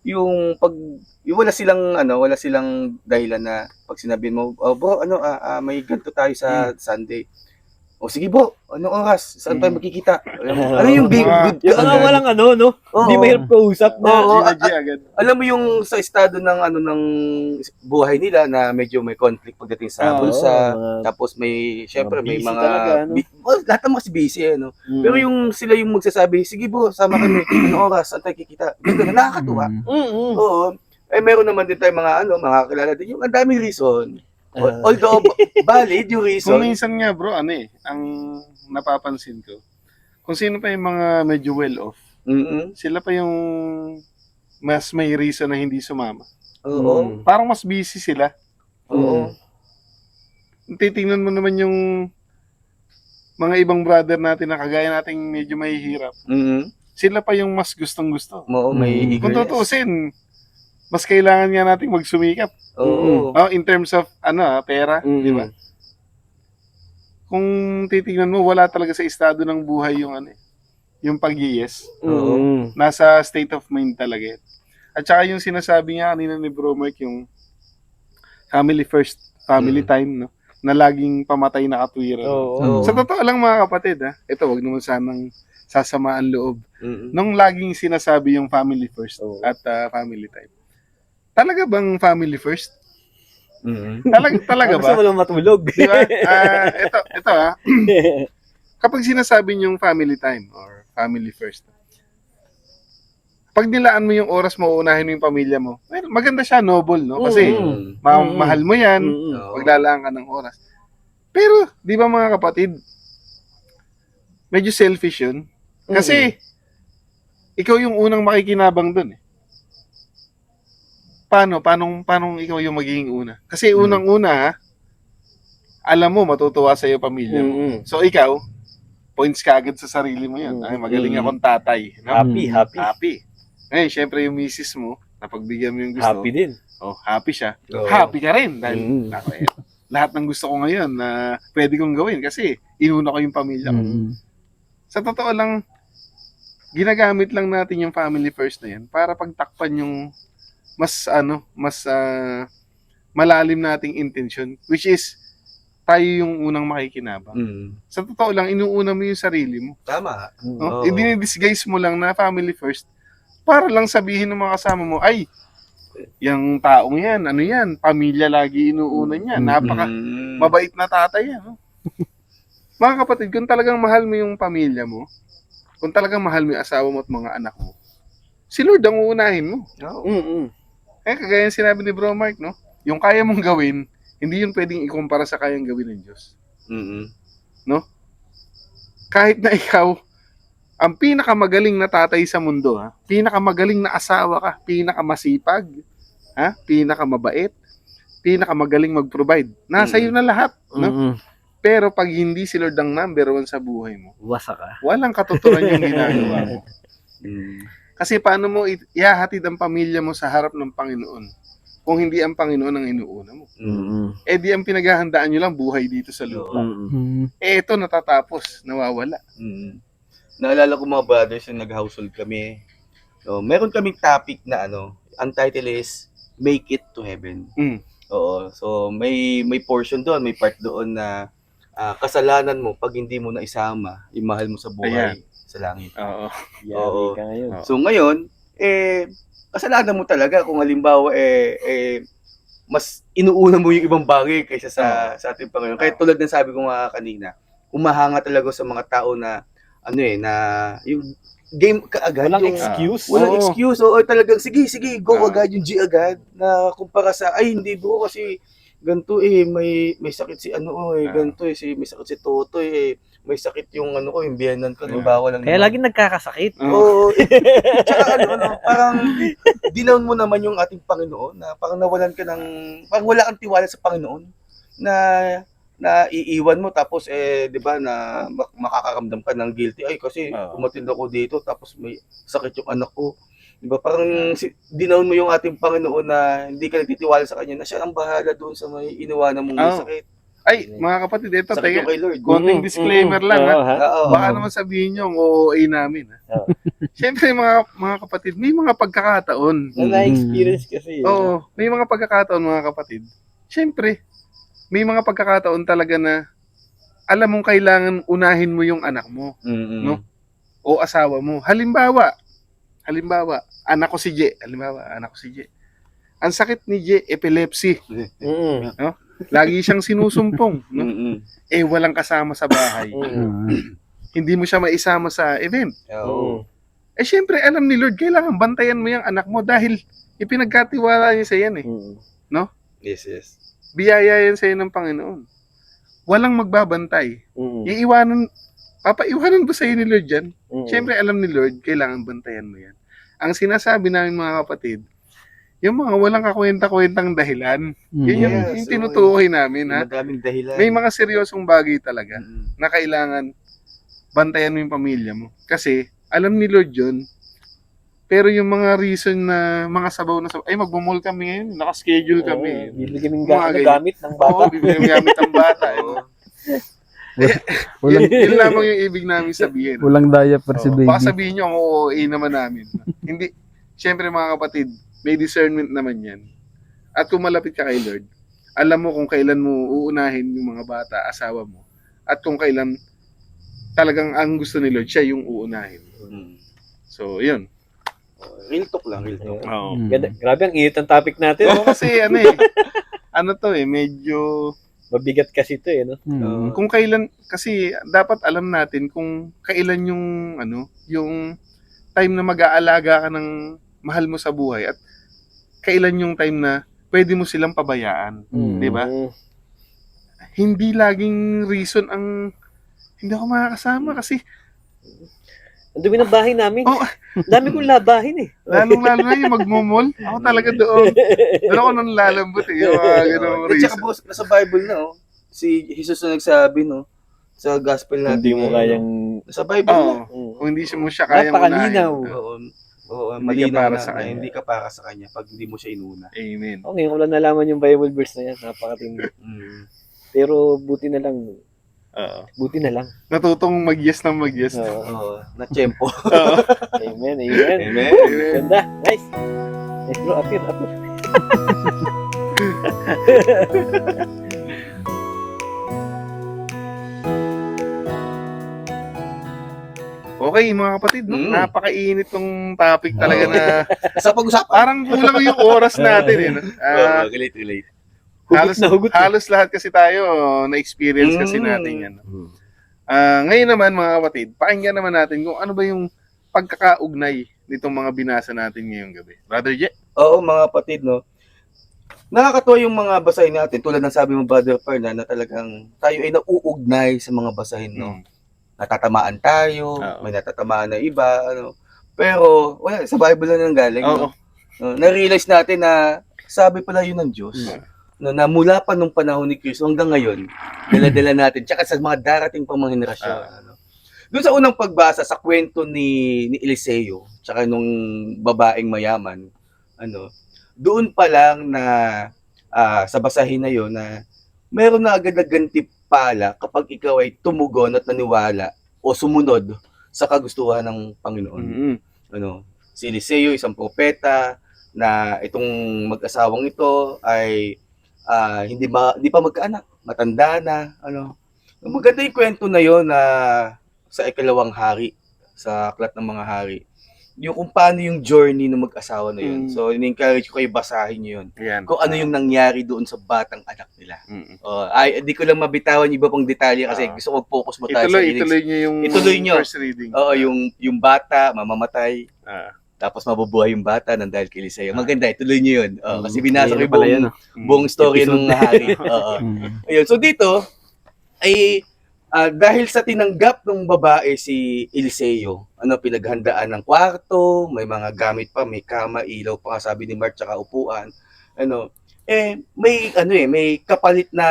yung wala silang dahilan na pag sinabi mo, bro, may ganito tayo sa Sunday. O sige bro, anong oras? Saan tayo magkikita? Ano yung big good Yung mga walang hindi mahirap kausap na. Alam mo yung sa estado ng buhay nila na medyo may conflict pagdating sa bulsa, tapos syempre may busy mga talaga, lahat ng mga busy Pero yung sila yung magsasabi, sige bro, sama kami, anong oras? Saan tayo kikita? Ganun, nakakatuwa. Oo. Meron naman din tayong mga kakilala din yung ang daming reason Although, valid yung reason. Kung minsan nga bro, ano eh, ang napapansin ko, kung sino pa yung mga medyo well-off, sila pa yung mas may reason na hindi sumama. Oo. Parang mas busy sila. Oo. Titingnan mo naman yung mga ibang brother natin na kagaya nating medyo mahihirap. Sila pa yung mas gustong-gusto. Oo, may Kung eagerness. tutuusin, mas kailangan nga nating magsumikap. Oo. In terms of pera, di ba? Kung titingnan mo, wala talaga sa estado ng buhay yung yung pag-yes. Oo. Nasa state of mind talaga. At saka yung sinasabi niya kanina ni Bro Mark, yung family first, family time, no? Na laging pamatay na katwiran. Oo. Sa totoo lang mga kapatid, ito wag naman sanang sasamaan loob. Nung laging sinasabi yung family first at family time. Talaga bang family first? Talaga ba? Gusto mo lang matulog. Di ba? Ito kapag sinasabi yung family time or family first, pag nilaan mo yung oras mo, uunahin mo yung pamilya mo, well, maganda siya, noble, no? Kasi mahal mo yan, paglalaan ka ng oras. Pero, di ba mga kapatid, medyo selfish yun. Kasi, ikaw yung unang makikinabang dun eh. Paano ikaw yung magiging una? Kasi unang-una, alam mo, matutuwa sa'yo pamilya mo. So, ikaw, points ka agad sa sarili mo yan. Ay, magaling akong tatay. No? Happy. Ngayon, syempre yung misis mo, napagbigyan mo yung gusto. Happy din. Happy siya. Oo. Happy ka rin. Dahil, lahat ng gusto ko ngayon na pwede kong gawin kasi inuna ko yung pamilya ko. Sa totoo lang, ginagamit lang natin yung family first na yan para pagtakpan yung mas malalim nating intention, which is tayo yung unang makikinabang. Sa totoo lang, inuuna mo yung sarili mo. Tama. No? Dinidisguise mo lang na family first para lang sabihin ng mga kasama mo, ay, yung taong yan, pamilya lagi inuuna niya. Napaka mabait na tatay yan. No? Mga kapatid, kung talagang mahal mo yung pamilya mo, kung talagang mahal mo yung asawa mo at mga anak mo, si Lord ang uunahin mo. Kagaya yung sinabi ni Bro Mark, no? Yung kaya mong gawin, hindi yun pwedeng ikumpara sa kayang gawin ng Diyos. No? Kahit na ikaw, ang pinakamagaling na tatay sa mundo, pinakamagaling na asawa ka, pinakamasipag, pinakamabait, pinakamagaling mag-provide. Nasa iyo na lahat. No? Pero pag hindi si Lord ang number one sa buhay mo, Wasa ka. walang katuturan yung ginagawa mo. Kasi paano mo ihahatid ang pamilya mo sa harap ng Panginoon kung hindi ang Panginoon ang inuuna mo? Di ang pinaghahandaan nyo lang buhay dito sa lupa. Ito natatapos, nawawala. Naalala ko mga brothers yung nag-household kami. So, meron kaming topic na ang title is Make It to Heaven. Oo. So may portion doon, may part doon na kasalanan mo pag hindi mo na isama yung mahal mo sa buhay sa langit. Oo. Yari ka ngayon. So ngayon, kasalanan mo talaga kung halimbawa mas inuuna mo yung ibang bagay kaysa sa ating Panginoon. Kaya tulad ng sabi ko nga kanina, umahanga talaga sa mga tao na na yung game kaagad. Walang yung, excuse. Walang excuse. O talagang, sige, go agad yung G agad. Na kumpara sa, ay hindi bro kasi ganito may sakit si ganito may sakit si Totoy may sakit yung yung biyanan ko, bawal lang. Kaya lagi nagkakasakit. Oo. Tsaka parang dinown mo naman yung ating Panginoon na parang nawalan ka parang wala kang tiwala sa Panginoon na iiwan mo tapos 'di ba na makakaramdam ka ng guilty kasi umatid ako dito tapos may sakit yung anak ko, 'di ba? Parang dinown mo yung ating Panginoon na hindi ka nagtitiwala sa kanya na siya ang bahala doon sa may iniwanan mong may sakit. Mga kapatid, ito Sakit yung kay Lord. konting disclaimer lang baka naman sabihin nyo ang OA namin Siyempre mga kapatid, may mga pagkakataon Na-experience kasi. may mga pagkakataon mga kapatid. Siyempre may mga pagkakataon talaga na alam mong kailangan unahin mo yung anak mo, no? O asawa mo. Halimbawa, anak ko si J. Ang sakit ni J, epilepsy. No? Lagi siyang sinusumpong, no? Walang kasama sa bahay. Hindi mo siya maisama sa event. Siyempre, alam ni Lord, kailangan bantayan mo yung anak mo dahil ipinagkatiwala niya sa yan No? Yes. biyaya yan sa'yo ng Panginoon. Walang magbabantay. Papaiwanan ba sa'yo ni Lord yan? Siyempre, alam ni Lord, kailangan bantayan mo yan. Ang sinasabi namin mga kapatid, yung mga walang kakwenta-kwentang dahilan, yun yung, Yes, yung tinutukoy namin, ha? Madaming dahilan. May mga seryosong bagay talaga Mm. na kailangan bantayan mo yung pamilya mo. Kasi, alam ni Lord yun. Pero yung mga reason na mga sabaw na sabaw, ay magmumall kami ngayon, nakaschedule kami. Bibili kaming Mga ganyan. gamit ng bata. Oo, bibili ng gamit ang bata. Yun lamang yung ibig namin sabihin. Walang diaper si baby. Baka sabihin nyo, ang OOA naman namin. Hindi, syempre mga kapatid, may discernment naman yan. At kung malapit ka kay Lord, alam mo kung kailan mo uunahin yung mga bata, asawa mo. At kung kailan talagang ang gusto ni Lord, siya yung uunahin. Mm. So, yun. Real talk lang, real talk. Oo. Grabe, ang init ng topic natin. Oo, kasi ano to medyo, Mabigat kasi ito no? kung kailan, kasi dapat alam natin kung kailan yung time na mag-aalaga ka ng mahal mo sa buhay at kailan yung time na pwede mo silang pabayaan. Di ba? Hindi laging reason ang hindi ako makakasama kasi Ang dumi ng bahay namin. Oh. Dami kong labahin lalong-lalo na yung magmumol. Ako talaga doon. Doon ako nang lalambot Yung mga ganung At saka reason. boss, nasa Bible na si Jesus na nagsabi sa gospel natin. Hindi mo kayang... Sa Bible na. Kung hindi mo siya kaya Napakalinaw. Oo, Hindi malinaw ka para na, sa kanya. Hindi ka para sa kanya pag hindi mo siya inuna. Amen. Ngayon ko lang nalaman yung Bible verse na yan. Napakatindi. Pero buti na lang. Buti na lang. Natutong mag-yes ng mag-yes. Oo, na tiyempo. Amen, amen. Amen. Ganda. Nice. Nice bro, apir. Okay, mga kapatid, napakainit tong topic talaga na Sa pag-usapan. parang kulang yung oras natin. Relate. Halos lahat kasi tayo na-experience kasi natin yan. Ngayon naman mga kapatid, pakinggan naman natin kung ano ba yung pagkakaugnay nitong mga binasa natin ngayong gabi. Brother Je? Oo, mga kapatid, nakakatuwa yung mga basahin natin. Tulad ng sabi mo, Brother Fernan, na talagang tayo ay nauugnay sa mga basahin, Natatamaan tayo, may natatamaan na iba, Pero, wala, sa Bible na nang galing, na-realize natin na sabi pala yun ng Diyos. Na mula pa nung panahon ni Kristo hanggang ngayon, dala-dala natin, tsaka sa mga darating pang mga henerasyon. Doon sa unang pagbasa sa kwento ni Eliseo, tsaka nung babaeng mayaman, doon pa lang na sa basahin na yon na meron na agad na gantimpala kapag ikaw ay tumugon at naniwala o sumunod sa kagustuhan ng Panginoon. Si Eliseo, isang propeta, na itong mag-asawang ito ay hindi pa magkaanak, matanda na, Maganda yung kwento na yon na sa ikalawang hari, sa Aklat ng Mga Hari. Yung kung paano yung journey ng mag-asawa na yun. So, in-encourage ko kayo basahin nyo yun. Kung ano yung nangyari doon sa batang anak nila. Di ko lang mabitawan yung iba pang detalye kasi gusto ko focus mo tayo sa Ituloy nyo yung first reading. Oo, yung bata, mamamatay. Tapos mabubuhay yung bata nang dahil kay Eliseo. Maganda, ituloy nyo yun. Kasi binasa ko yung buong story ng hari. Ayun. So dito, ay dahil sa tinanggap ng babae si Eliseo, pinaghandaan ng kwarto, may mga gamit pa, may kama, ilaw pa, sabi ni Mark, tsaka upuan. May kapalit na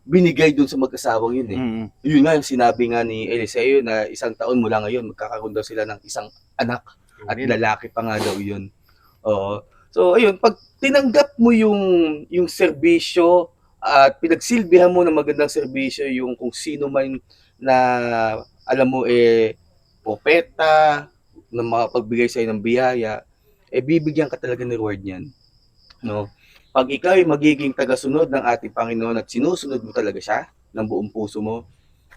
binigay dun sa mag-asawang yun Yun nga yung sinabi nga ni Eliseo na 1 taon mula ngayon, magkakaroon daw sila ng isang anak at lalaki pa nga daw yun. So ayun, pag tinanggap mo yung serbisyo at pinagsilbihan mo ng magandang serbisyo yung kung sino man na alam mo propeta na makapagbigay sa'yo ng biyaya, bibigyan ka talaga ng reward niyan. Pag ikaw ay magiging tagasunod ng ating Panginoon at sinusunod mo talaga siya ng buong puso mo,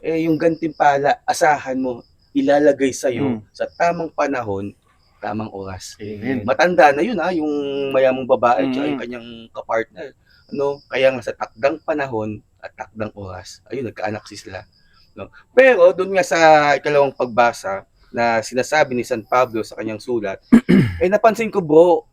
yung gantimpala, asahan mo, ilalagay sa'yo sa tamang panahon, tamang oras. Amen. Matanda na yun yung mayamang babae at yung kanyang kapartner. Kaya nga sa takdang panahon at takdang oras, ayun, nagkaanak sila. Pero doon nga sa ikalawang pagbasa na sinasabi ni San Pablo sa kanyang sulat, napansin ko bro,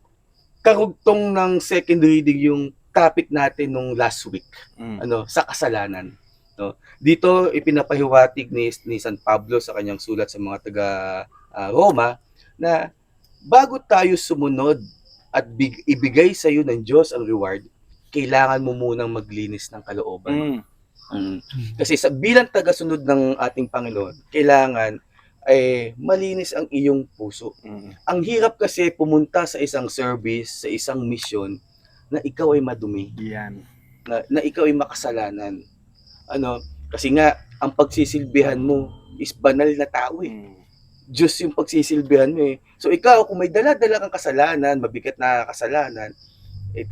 karugtong ng second reading yung topic natin nung last week, Mm. sa kasalanan. No? Dito ipinapahiwatig ni San Pablo sa kanyang sulat sa mga taga Roma na bago tayo sumunod at ibigay sa iyo ng Diyos ang reward, kailangan mo munang maglinis ng kalooban. Mm. Kasi sa bilang tagasunod ng ating Panginoon, kailangan malinis ang iyong puso. Mm. Ang hirap kasi pumunta sa isang service, sa isang mission na ikaw ay madumi, Yan. na ikaw ay makasalanan. Kasi nga ang pagsisilbihan mo is banal na tao eh. Mm. Diyos yung pagsisilbihan mo eh. So ikaw, kung may dala-dala kang kasalanan, mabigat na kasalanan,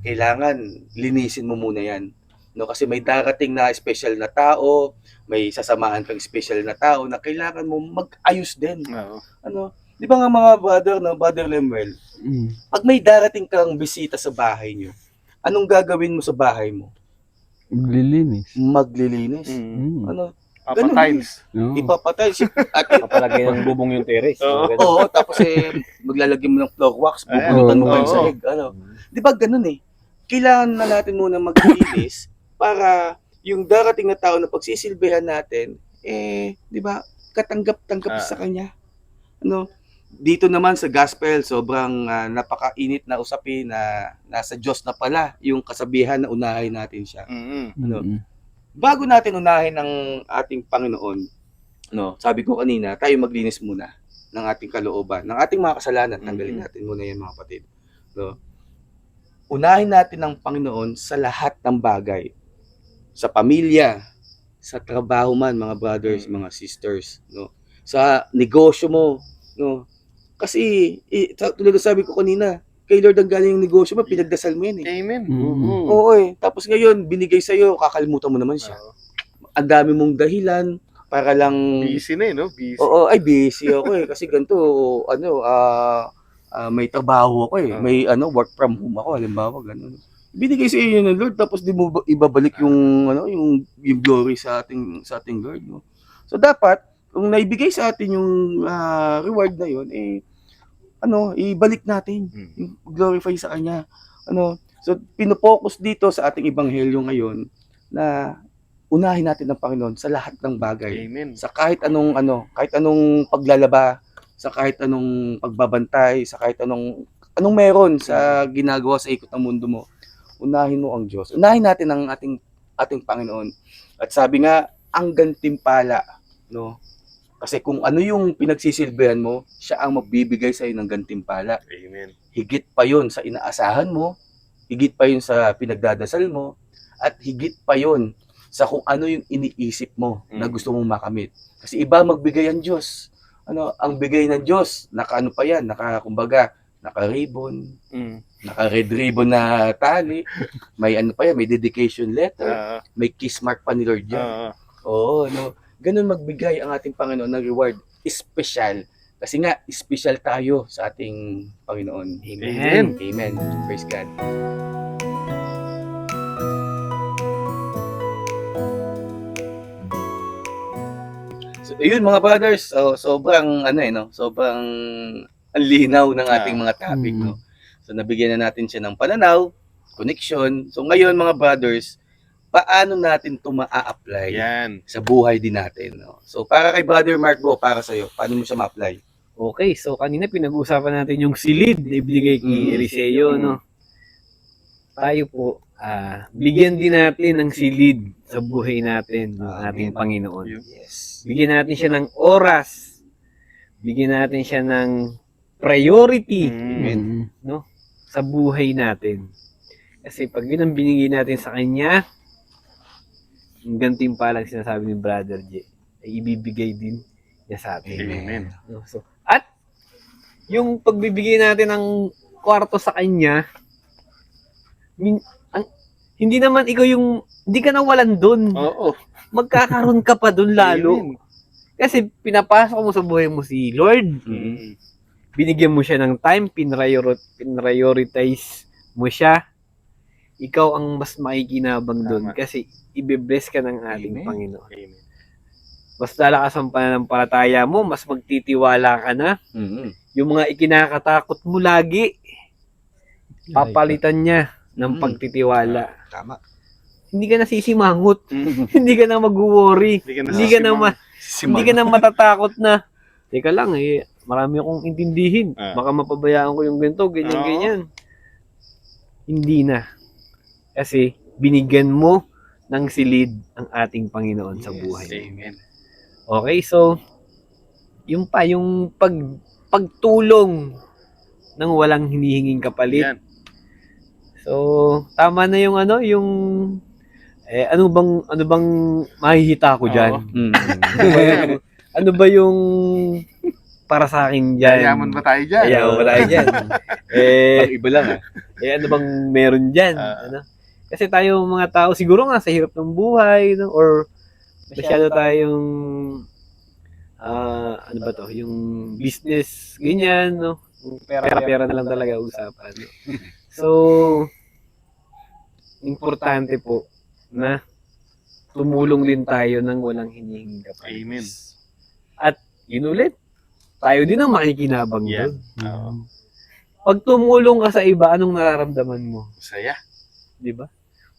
kailangan linisin mo muna yan. No, kasi may darating na special na tao, may sasamahan kang special na tao na kailangan mo mag-ayos din. Oo. Di ba nga mga brother, Brother Lemuel, pag may darating kang bisita sa bahay nyo, anong gagawin mo sa bahay mo? Maglilinis. Maglilinis. Mm. Ganun Tiles. No. Ipapatay. At Papalagay ng bubong yung terrace. Oo. Ganun. oo, tapos maglalagay mo ng floor wax, bubulutan mo Oo. yung sahig. Di ba ganun eh? Kailangan na natin muna maglinis para yung darating na tao na pagsisilbihan natin, di ba, katanggap-tanggap sa kanya. Dito naman sa gospel, sobrang napakainit na usapin na nasa Diyos na pala yung kasabihan na unahin natin siya. Mm. Bago natin unahin ng ating Panginoon, sabi ko kanina, tayo maglinis muna ng ating kalooban, ng ating mga kasalanan. Tanggalin natin muna yan, mga kapatid. Unahin natin ang Panginoon sa lahat ng bagay. Sa pamilya, sa trabaho man, mga brothers, mga sisters, sa negosyo mo, Kasi, tulad ng sabi ko kanina, kay Lord ang galing yung negosyo mo, pinagdasal mo yan eh. Amen. Mm. Oo eh. Tapos ngayon, binigay sa'yo, kakalimutan mo naman siya. Ang dami mong dahilan para lang... Busy na eh, no? Busy. Oo, ay busy ako eh. Kasi ganito, may trabaho ako eh. May work from home ako, halimbawa, gano'n. Binigay sa iyo ng Lord, tapos di mo ibabalik yung glory sa ating Lord, no? So dapat kung naibigay sa atin yung reward na yun, ibalik natin, glorify sa kanya. So pinopokus dito sa ating ebanghelyo ngayon na unahin natin ang Panginoon sa lahat ng bagay. Amen. Sa kahit anong paglalaba, sa kahit anong pagbabantay, sa kahit anong meron sa ginagawa sa ikot ng mundo mo, unahin mo ang Diyos. Unahin natin ang ating Panginoon. At sabi nga, ang gantimpala, no? Kasi kung ano yung pinagsisilbihan mo, siya ang magbibigay sa iyo ng gantimpala. Amen. Higit pa yun sa inaasahan mo, higit pa yun sa pinagdadasal mo, at higit pa yun sa kung ano yung iniisip mo na gusto mong makamit. Kasi iba magbigay ang Diyos. Ang bigay ng Diyos, naka-ribbon, naka-red ribbon na tali, may may dedication letter, may kiss mark pa ni Lord yan. Oo, ganun magbigay ang ating Panginoon ng reward, special. Kasi nga, special tayo sa ating Panginoon. Amen. Amen. Praise God. So, yun mga brothers, sobrang sobrang ang linaw ng ating mga topic, no? So nabigyan na natin siya ng pananaw, connection. So ngayon mga brothers, paano natin ito ma-apply Yan. sa buhay din natin, no? So para kay Brother Marco, para sa iyo, paano mo siya ma-apply? Okay, so kanina pinag-uusapan natin yung silid na ibigay kay Eliseo, no? Tayo po, bigyan din natin ng silid sa buhay natin ng ating Panginoon. Yes. Bigyan natin siya ng oras. Bigyan natin siya ng priority, no? Sa buhay natin. Kasi pag yun ang binigay natin sa kanya, yung gantimpalang sinasabi ni Brother J, ay ibibigay din niya sa atin. Amen. No? So, at yung pagbibigay natin ng kwarto sa kanya, hindi naman ikaw hindi ka nawalan doon. Oo. Magkakaroon ka pa doon lalo. Amen. Kasi pinapasok mo sa buhay mo si Lord. Binigyan mo siya ng time, pinrioritize mo siya. Ikaw ang mas makikinabang doon kasi ibe-bless ka ng ating Panginoon. Amen. Mas lalakas ang pananampalataya mo, mas magtitiwala ka na. Yung mga ikinakatakot mo lagi, papalitan niya ng pagtitiwala. Tama. Hindi ka na sisimangot. Hindi ka na mag-worry. Hindi ka na matatakot na. Teka lang marami akong intindihin. Baka mapabayaan ko yung ganito, ganyan. Hindi na. Kasi binigyan mo ng silid ang ating Panginoon sa buhay. Amen. Okay, so yung pagtulong ng walang hinihinging kapalit. Yan. So, tama na yung ano bang mahihita ko diyan? Ano ba yung para sa akin diyan? Yayaman ba tayo dyan? Yayaman ba tayo diyan? Iba lang ano bang meron diyan? Kasi tayo mga tao siguro nga sa hirap ng buhay, no? Or masyado tayong ano ba to? Yung business ganyan, no? Pera na lang talaga usapan. So, importante po na tumulong din tayo ng walang hinihinging kapalit. Amen. At yun ulit, tayo din ang makikinabang doon. Oo. Pag tumulong ka sa iba, anong nararamdaman mo? Saya. Di ba?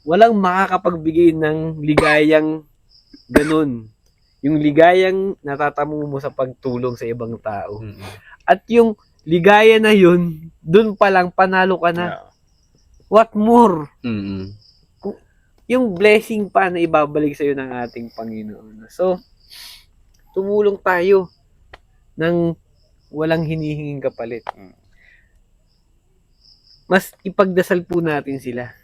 Walang makakapagbigay ng ligayang ganun. Yung ligayang natatamo mo sa pagtulong sa ibang tao. At yung ligaya na yun, dun pa lang panalo ka na. What more? Yung blessing pa na ibabalik sa'yo ng ating Panginoon. So, tumulong tayo ng walang hinihinging kapalit. Mas ipagdasal po natin sila.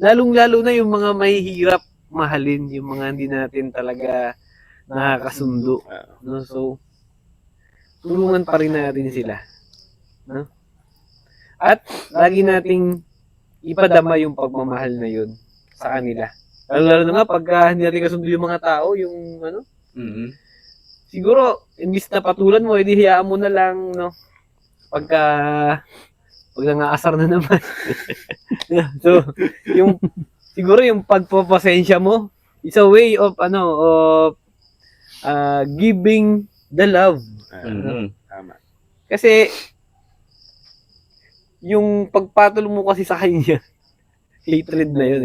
Lalong-lalo na yung mga mahihirap mahalin, yung mga hindi natin talaga nakakasundo. No? So, tulungan pa rin natin sila. No? At lagi nating ipadama yung pagmamahal na yun sa kanila. Lalo na nga pagka hindi natin kasundo yung mga tao, yung siguro, imbis na patulan mo, edi hiyaan mo na lang, no? Pag nangaasar na naman. So, siguro yung pagpapasensya mo, is a way of, giving the love. Tama. Kasi, yung pagpatol mo kasi sa kanya, hatred na yun.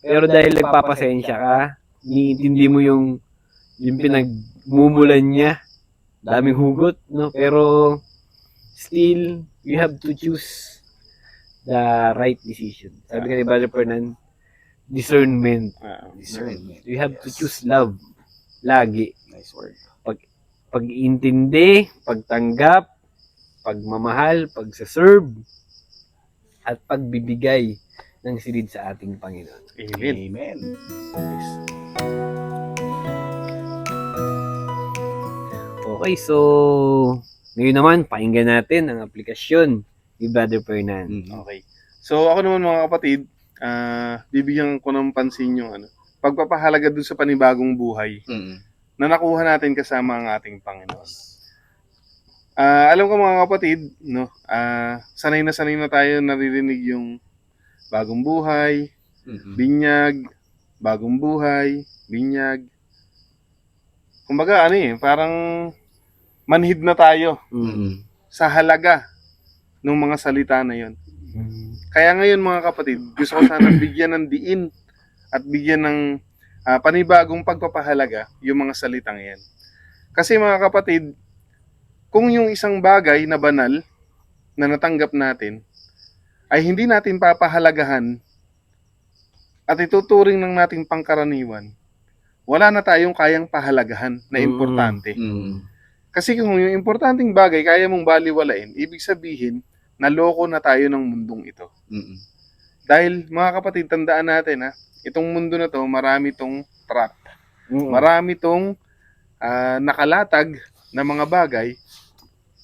Pero dahil nagpapasensya ka, iniintindi mo yung pinagmumulan niya, daming hugot, no? Pero, still, you have to choose the right decision. Sabi ka ni Brother Fernan, discernment. You have to choose love. Lagi. Nice word. Pag-intindi, pagtanggap, pagmamahal, pagsaserve, at pagbibigay ng silid sa ating Panginoon. Amen. Okay, so ngayon naman, pakinggan natin ang aplikasyon ni Brother Fernan. Okay. So ako naman mga kapatid, bibigyan ko ng pansin yung pagpapahalaga dun sa panibagong buhay na nakuha natin kasama ang ating Panginoon. Alam ko mga kapatid, no, sanay na tayo naririnig yung bagong buhay, binyag, bagong buhay, binyag. Kumbaga parang manhid na tayo sa halaga ng mga salita na yon. Kaya ngayon mga kapatid, gusto ko sana bigyan ng diin at bigyan ng panibagong pagpapahalaga yung mga salitang yan. Kasi mga kapatid, kung yung isang bagay na banal na natanggap natin ay hindi natin papahalagahan at ituturing ng nating pangkaraniwan, wala na tayong kayang pahalagahan na importante. Kasi kung yung importanteng bagay kaya mong baliwalain, ibig sabihin, naloko na tayo ng mundong ito. Dahil mga kapatid, tandaan natin itong mundo na to, marami tong trap. Marami tong nakalatag na mga bagay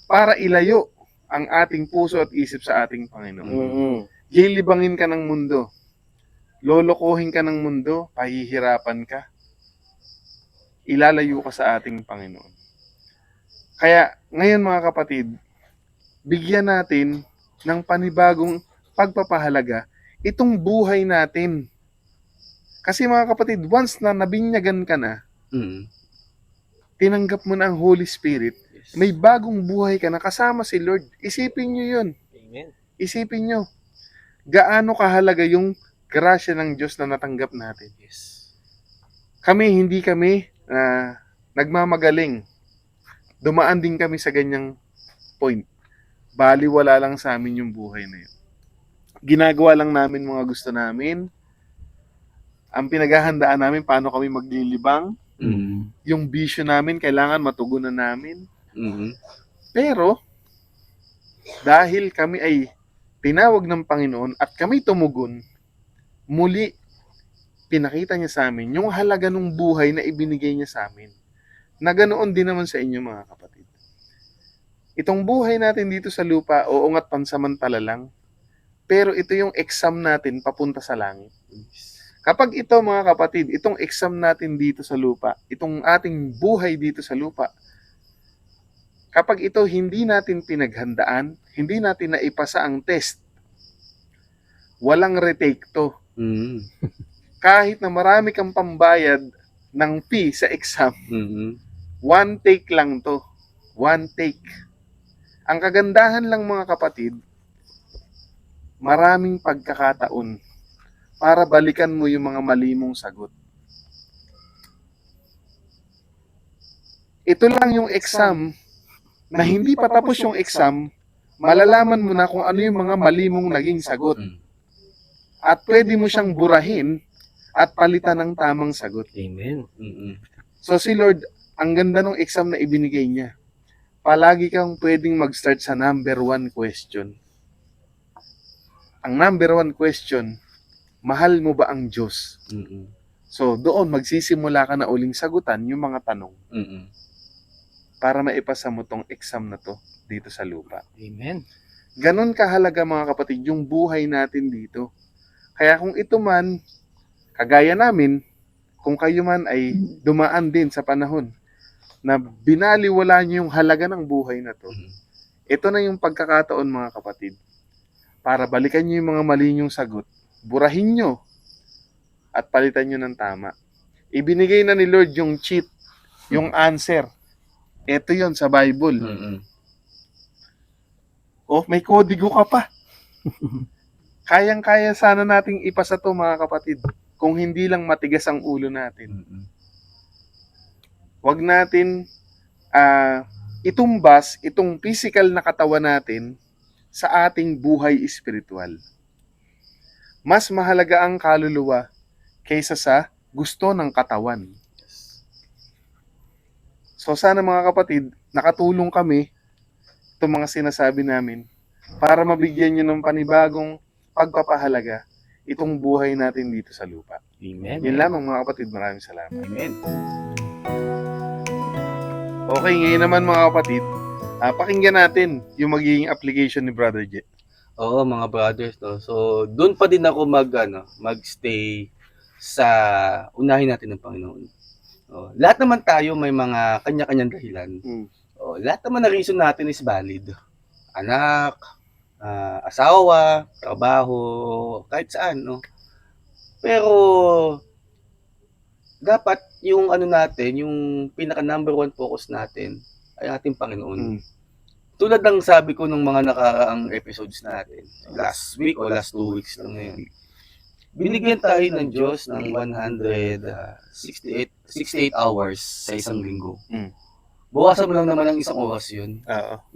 para ilayo ang ating puso at isip sa ating Panginoon. Gilibangin ka ng mundo. Lolokohin ka ng mundo, pahihirapan ka. Ilalayo ka sa ating Panginoon. Kaya ngayon mga kapatid, bigyan natin ng panibagong pagpapahalaga itong buhay natin. Kasi mga kapatid, once na nabinyagan ka na, tinanggap mo na ang Holy Spirit, may bagong buhay ka na kasama si Lord. Isipin nyo yun. Amen. Isipin nyo. gaano kahalaga yung grasya ng Diyos na natanggap natin. Yes. Hindi kami nagmamagaling. Dumaan din kami sa ganyang point. Baliwala lang sa amin yung buhay na yun. Ginagawa lang namin mga gusto namin. Ang pinaghahandaan namin, paano kami maglilibang. Yung vision namin, kailangan matugunan namin. Pero, dahil kami ay tinawag ng Panginoon at kami tumugon, muli, pinakita niya sa amin yung halaga ng buhay na ibinigay niya sa amin. Na ganoon din naman sa inyo mga kapatid. Itong buhay natin dito sa lupa, oo nga't pansamantala lang. Pero ito yung exam natin papunta sa langit. Kapag ito mga kapatid, itong exam natin dito sa lupa, itong ating buhay dito sa lupa, kapag ito hindi natin pinaghandaan, hindi natin naipasa ang test, walang retake to. Kahit na marami kang pambayad ng fee sa exam, one take lang to. One take. Ang kagandahan lang mga kapatid, maraming pagkakataon para balikan mo yung mga mali mong sagot. Ito lang yung exam na hindi pa tapos yung exam, malalaman mo na kung ano yung mga mali mong naging sagot. At pwede mo siyang burahin at palitan ng tamang sagot. Amen. So si Lord, ang ganda ng exam na ibinigay niya. Palagi kang pwedeng mag-start sa number 1 question. Ang number 1 question, mahal mo ba ang Diyos? So doon magsisimula ka na uling sagutan yung mga tanong para maipasa mo tong exam na to dito sa lupa. Amen. Ganon kahalaga mga kapatid yung buhay natin dito. Kaya kung ito man, kagaya namin, kung kayo man ay dumaan din sa panahon na binaliwala niyo yung halaga ng buhay na to, ito na yung pagkakataon mga kapatid para balikan niyo yung mga mali niyong sagot, burahin niyo at palitan niyo ng tama. Ibinigay na ni Lord yung cheat, yung answer. Ito yon sa Bible. Oh, may kodigo ka pa. Kayang-kaya sana nating ipasa to mga kapatid kung hindi lang matigas ang ulo natin. Huwag natin itumbas itong physical na katawan natin sa ating buhay espiritual. Mas mahalaga ang kaluluwa kaysa sa gusto ng katawan. So sana mga kapatid, nakatulong kami itong mga sinasabi namin para mabigyan nyo ng panibagong pagpapahalaga itong buhay natin dito sa lupa. Amen. Yun lamang mga kapatid, maraming salamat. Amen. Okay, ngayon naman mga kapatid, pakinggan natin yung magiging application ni Brother Jet. Oo, mga brothers, no. So, doon pa din ako magstay sa unahin natin ng Panginoon. Lahat naman tayo may mga kanya-kanyang dahilan. Lahat naman na reason natin is valid. Anak, asawa, trabaho, kahit saan, no. Pero dapat yung natin, yung pinaka number 1 focus natin ay ating Panginoon. Tulad ng sabi ko nung mga nakaraang episodes natin, last week o last 2 weeks lang ngayon, binigyan tayo ng Diyos ng 168 hours sa isang linggo. Bawasan mo lang naman ng isang oras yun.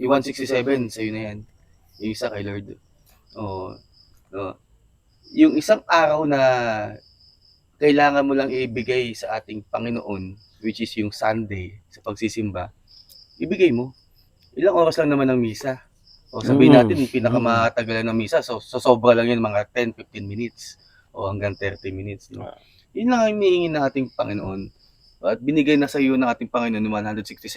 Yung 167, sa'yo na yan. Yung isa kay Lord. Yung isang araw na kailangan mo lang ibigay sa ating Panginoon, which is yung Sunday, sa pagsisimba, ibigay mo. Ilang oras lang naman ng misa. O sabihin natin, pinakamatagalan ng misa, so sobra lang yan, mga 10-15 minutes o hanggang 30 minutes. No? Yun lang ang hinihingi ng ating Panginoon. At binigay na sa iyo ng ating Panginoon yung 167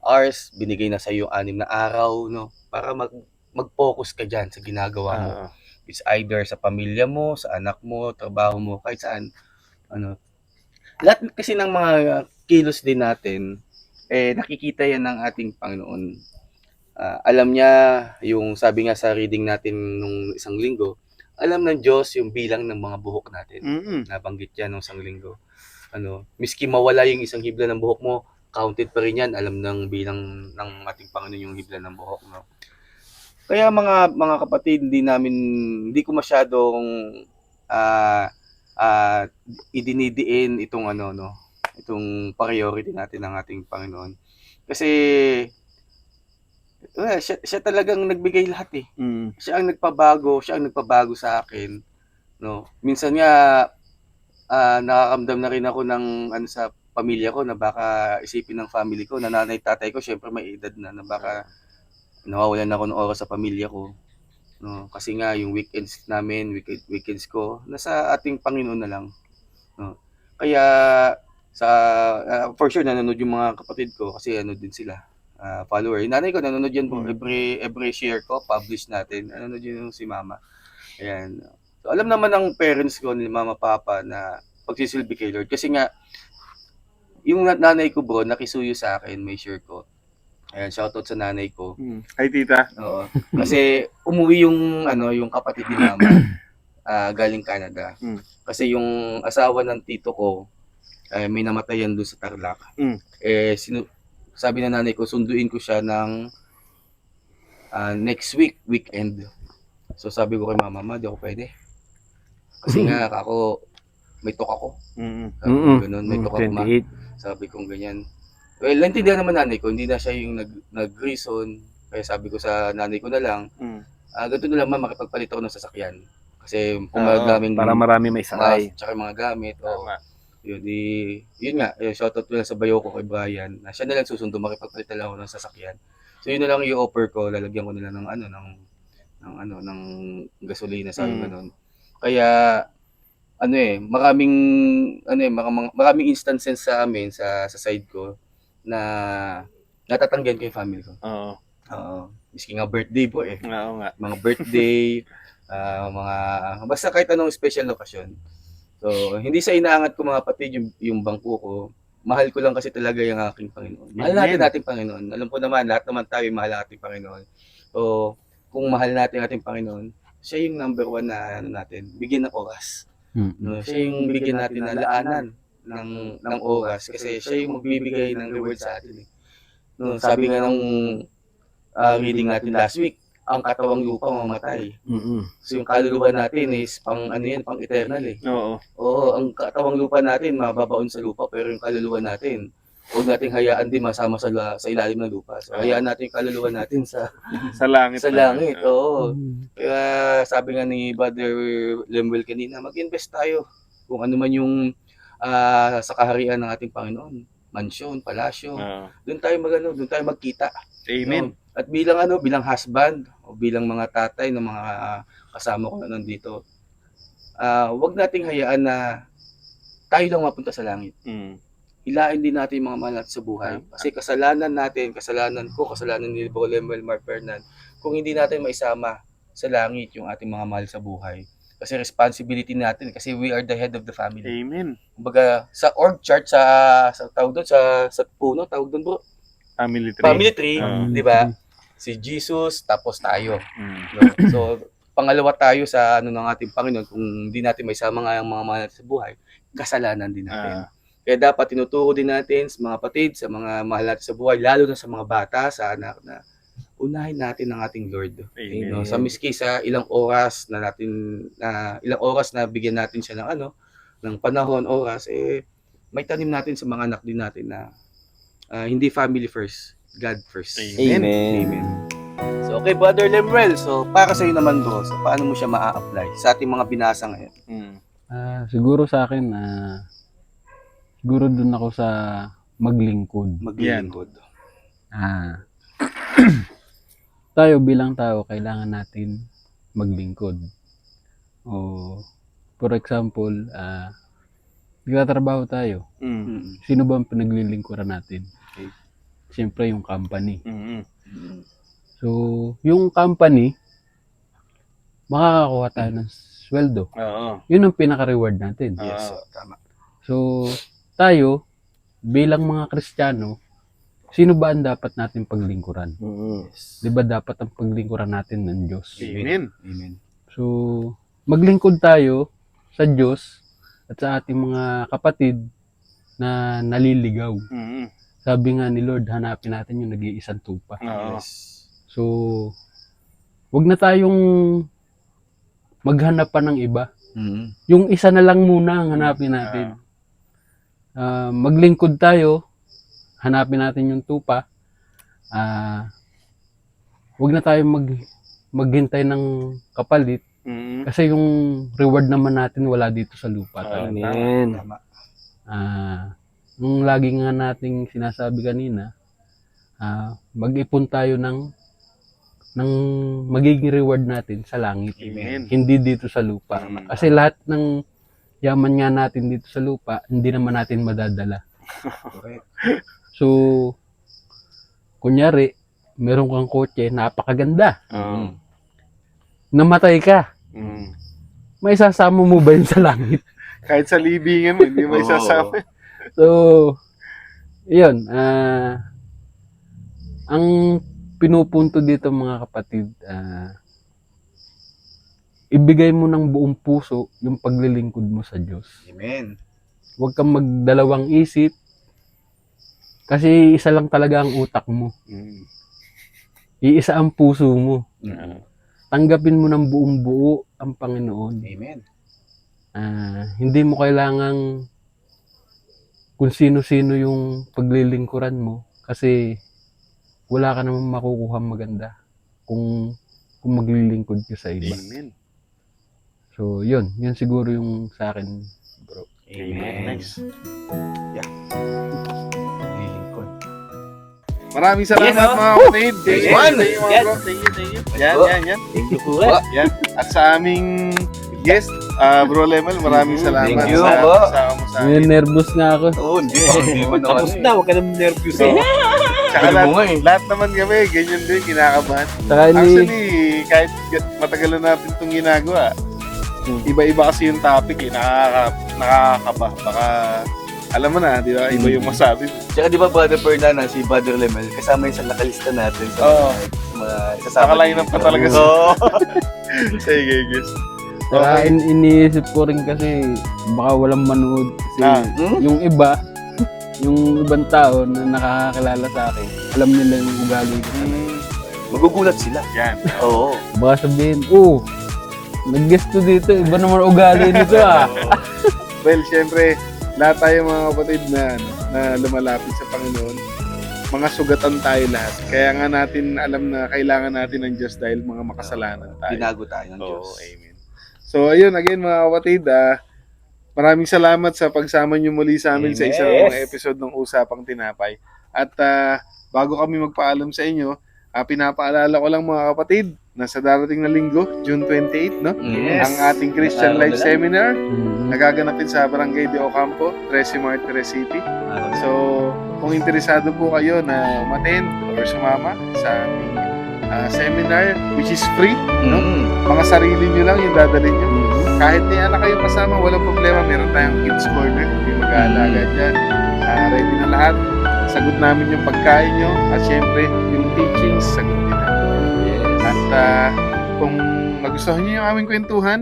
hours, binigay na sa iyo 6 na araw, no? Para mag-focus ka dyan sa ginagawa mo. It's either sa pamilya mo, sa anak mo, trabaho mo, kahit saan. Lahat kasi ng mga kilos din natin, nakikita yan ng ating Panginoon. Alam niya, yung sabi nga sa reading natin nung isang linggo, alam ng Diyos yung bilang ng mga buhok natin. Nabanggit yan nung isang linggo. Miski mawala yung isang hibla ng buhok mo, counted pa rin yan. Alam ng bilang ng ating Panginoon yung hibla ng buhok. No? Kaya mga kapatid, hindi ko masyadong ah ah idinidiin itong itong priority natin ng ating Panginoon. Kasi siya talagang nagbigay lahat eh. Siya ang nagpabago sa akin, no. Minsan nga nakakamdam na rin ako ng sa pamilya ko na baka isipin ng family ko na nanay tatay ko syempre may edad na baka nawawalan ako ng oras sa pamilya ko, no. Kasi nga yung weekends ko nasa ating Panginoon na lang, no. Kaya sa for sure nanonood yung mga kapatid ko kasi din sila, follower. Yung nanay ko nanonood yan po, every share ko publish natin, nanonood yun si mama. Ayan. So, alam naman ng parents ko ni mama papa na pagsisilbi kay Lord kasi nga yung nanay ko bro nakisuyo sa akin, may share ko. Ayan, shoutout sa nanay ko. Hi, tita. Oo. Kasi umuwi yung kapatid ni mama galing Canada. Kasi yung asawa ng tito ko may namatayan doon sa Tarlac. Sabi ng nanay ko sunduin ko siya ng next weekend. So sabi ko kay mama, di ako pwede. Kasi nga ako may tok ako. Sabi ko ganun, may tok ako ma. 28. Sabi ko ganyan. Well, naintindihan naman nanay ko, hindi na siya yung nag-reason. Kaya sabi ko sa nanay ko na lang, ganito na lang ma, makipagpalit ako ng sasakyan. Kasi kung maraming Para marami may sakay. tsaka mga gamit. Yun nga, shoutout ko lang sa bayo ko kay Brian, na siya na lang susundo, makipagpalit na lang ako ng sasakyan. So yun na lang yung offer ko, lalagyan ko nila ng gasolina, sabi ganun. Kaya maraming instances sa amin sa side ko na natatanggihan ko yung family ko. Oo. Miski nga birthday po eh. Oo nga. Mga birthday, basta kahit anong special occasion. So, hindi sa inaangat ko mga kapatid yung bangko ko. Mahal ko lang kasi talaga yung aking Panginoon. Mahal natin ating Panginoon. Alam po naman, lahat naman tayo mahal ating Panginoon. So, kung mahal natin ating Panginoon, siya yung number one na natin, bigyan ng oras. No, siya yung bigyan natin na laanan ng oras kasi siya yung magbibigay ng reward sa atin. No, sabi nga ng reading natin last week, ang katawang lupa mamatay. So yung kaluluwa natin is pang eternal eh. Oo, ang katawang lupa natin mababaon sa lupa pero yung kaluluwa natin huwag nating hayaan din masama sa ilalim ng lupa. So hayaan natin yung kaluluwa natin sa langit. Sa langit, oo. Kaya sabi nga ni Brother Lemuel kanina, mag-invest tayo kung ano man yung sa kaharian ng ating Panginoon, mansyon, palasyo. Doon tayo magkita. Amen. No? At bilang husband o bilang mga tatay ng mga kasama ko na nandito, wag nating hayaan na tayo lang mapunta sa langit. Hilain din natin yung mga mahal natin sa buhay. Kasi kasalanan ko, kasalanan ni Bro Lemuel Mark Fernan, kung hindi natin maisama sa langit yung ating mga mahal sa buhay. Kasi responsibility natin, kasi we are the head of the family. Amen. Kumbaga, sa org chart, sa tawag doon, sa puno, tawag doon bro, Family tree. di ba? Si Jesus, tapos tayo. No? So, pangalawa tayo sa ng ating Panginoon, kung hindi natin maisama nga yung mga mahal natin sa buhay, kasalanan din natin. Kaya dapat tinuturo din natin sa mga kapatid, sa mga mahal natin sa buhay, lalo na sa mga bata, sa anak na unahin natin ang ating Lord. Amen. No, sa miski sa ilang oras na bigyan natin siya ng panahon, oras, may tanim natin sa mga anak din natin na hindi family first, God first. Amen. Amen. So, okay, Brother Lemuel, so para sa iyo naman bro, so paano mo siya ma-apply sa ating mga binasa ngayon? Siguro sa akin, siguro dun ako sa maglingkod. Maglilingkod. Tayo bilang tao, kailangan natin maglingkod. O, for example, nagtatrabaho tayo. Sino ba ang pinaglilingkuran natin? Okay. Siyempre, yung company. So, yung company, makakakuha tayo ng sweldo. Yun ang pinaka-reward natin. Yes, tama. So, tayo, bilang mga Kristiyano, sino ba ang dapat natin paglingkuran? Yes. Di ba dapat ang paglingkuran natin ng Diyos? Amen. Amen. So, maglingkod tayo sa Diyos at sa ating mga kapatid na naliligaw. Sabi nga ni Lord, hanapin natin yung nag-iisang tupa. Yes. So, wag na tayong maghanap pa ng iba. Mm. Yung isa na lang muna ang hanapin natin. Maglingkod tayo, hanapin natin yung tupa. Wag na tayong maghintay ng kapalit kasi yung reward naman natin wala dito sa lupa. Amen. Tama. Nung lagi nga nating sinasabi kanina, mag-ipon tayo ng magiging reward natin sa langit. Amen. Hindi dito sa lupa. Kasi lahat ng yaman nga natin dito sa lupa, hindi naman natin madadala. Correct. So, kunyari, meron kang kotse, napakaganda. Namatay ka. May sasama mo ba yun sa langit? Kahit sa libingan mo, hindi mo isasama. So, yun. Ang pinupunto dito mga kapatid, ibigay mo ng buong puso yung paglilingkod mo sa Diyos. Amen. Huwag kang magdalawang isip kasi isa lang talaga ang utak mo. Iisa ang puso mo. Tanggapin mo ng buong buo ang Panginoon. Amen. Hindi mo kailangang kung sino-sino yung paglilingkuran mo kasi wala ka namang makukuha maganda kung maglilingkod ka sa iba. Amen. So, yun siguro yung sa akin, bro. Amen. Nice. Lilingkod. Maraming salamat Yes, oh. mga kapatid. Yes, Thank man. you, mga Yes. bro. Thank you. Yes, Yan. Thank you po. Yan. At sa aming guest, Bro Lemel, maraming salamat Thank you, sa bro. kasama mo sa Ngayon amin. nervous nga ako. Oo, hindi mo na. Tapos na, huwag ka naman nervous So, eh. Tsaka Ano mo nga eh. lahat naman kami, ganyan din, kinakabahan. Saka Actually, kahit matagal na natin itong ginagawa, iba-iba kasi yung topic eh, nakakaba. Baka, alam mo na, di ba? Iba yung masabi. Tsaka di ba Brother Fernanda, si Brother Lemel, kasama yun sa nakalista natin sa Oo. mga sasama. Nakaline up pa talaga siya. Oo. Sige, guys. Saka iniisip ko rin kasi baka walang manood kasi yung ibang tao na nakakakilala sa akin, alam nila yung ugali ko. Magugulat sila. Yan. Oo. Baka sabihin, nag-guest ko dito, iba naman ugali nito Well, syempre, lahat tayo mga kapatid na lumalapit sa Panginoon, mga sugatan tayo lahat. Kaya nga natin alam na kailangan natin ng Diyos dahil mga makasalanan tayo. Binago tayo ng Diyos. Oo, amen. So, ayun, again mga kapatid, maraming salamat sa pagsama niyo muli sa amin sa isang Yes. episode ng Usapang Tinapay. At bago kami magpaalam sa inyo, pinapaalala ko lang mga kapatid na sa darating na linggo, June 28, no? Yes. Ang ating Christian Araw Life na lang. Seminar nagaganapin sa Barangay de Ocampo, Trece Martires City. So, kung interesado po kayo na umattend or sumama sa aming seminar, which is free, no? Mga sarili nyo lang yung dadalhin nyo. Kahit may anak kayo kasama, walang problema. Meron tayong kids corner. May mag-aalaga dyan. Ready na lahat. Sagot namin yung pagkain nyo. At syempre, yung teachings, sagot din namin. At kung nagustuhan nyo yung aming kwentuhan,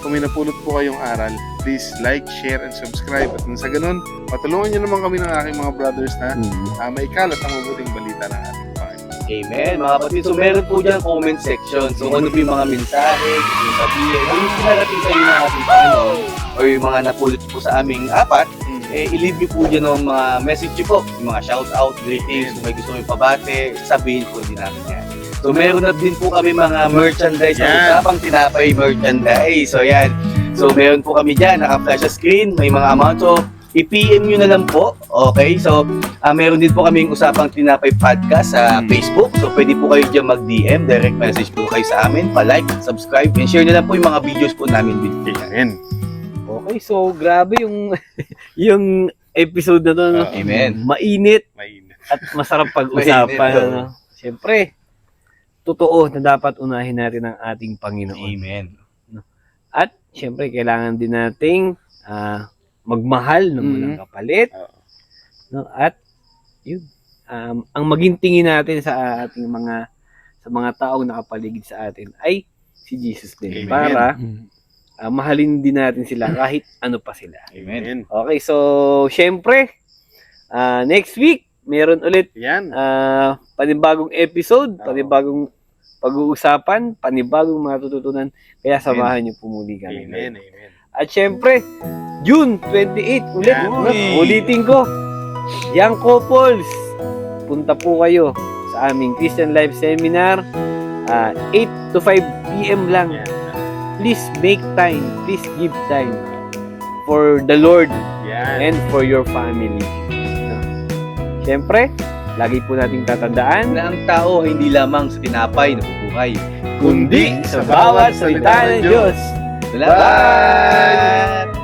kung may napulot po kayong aral, please like, share, and subscribe. At nang sa ganun, patulungan nyo naman kami ng aking mga brothers na maikalat ang mabuting balita ng ating Panginoon. Amen, mga kapatid. So, meron po dyan comment section. So, ano po yung mga mensahe, yung sabihin, ano yung sinarating sa inyo ng ating Panginoon, or yung mga napulot po sa aming apat, i-leave nyo po dyan ng mga message nyo po, yung mga shout-out, greetings, kung may gusto nyo pabate, sabihin po din namin yan. So, meron na din po kami mga merchandise, na Usapang Tinapay merchandise. So, yan. So, meron po kami dyan, naka-flash sa screen, may mga amount. So, i-PM nyo na lang po. Okay? So, meron din po kaming Usapang Tinapay podcast sa Facebook. So, pwede po kayo dyan mag-DM. Direct message po kayo sa amin. Pa-like, subscribe, and share na lang po yung mga videos po namin with you. Amen. Okay, so grabe yung yung episode na to. No? Amen. Mainit Mainit. at masarap pag-usapan. Mainit, No? Siyempre, totoo na dapat unahin natin ang ating Panginoon. Amen. At siyempre, kailangan din nating magmahal ng walang kapalit. No? At yun, ang maging tingin natin sa ating sa mga taong nakapaligid sa atin ay si Jesus din. Amen. Para mahalin din natin sila kahit ano pa sila. Amen. Okay, so syempre, next week, meron ulit Yan. panibagong episode, panibagong pag-uusapan, panibagong matututunan. Kaya samahan niyo po muli kami. Amen. At syempre, June 28 ulit. Yan. No? Ulitin ko. Young couples, punta po kayo sa aming Christian Life Seminar. 8 to 5 p.m. lang. Please make time. Please give time for the Lord Yan. and for your family. No? Syempre, lagi po nating tatandaan Na ang tao ay hindi lamang sa tinapay na bubuhay, kundi sa bawat salita ng Diyos. Salamat!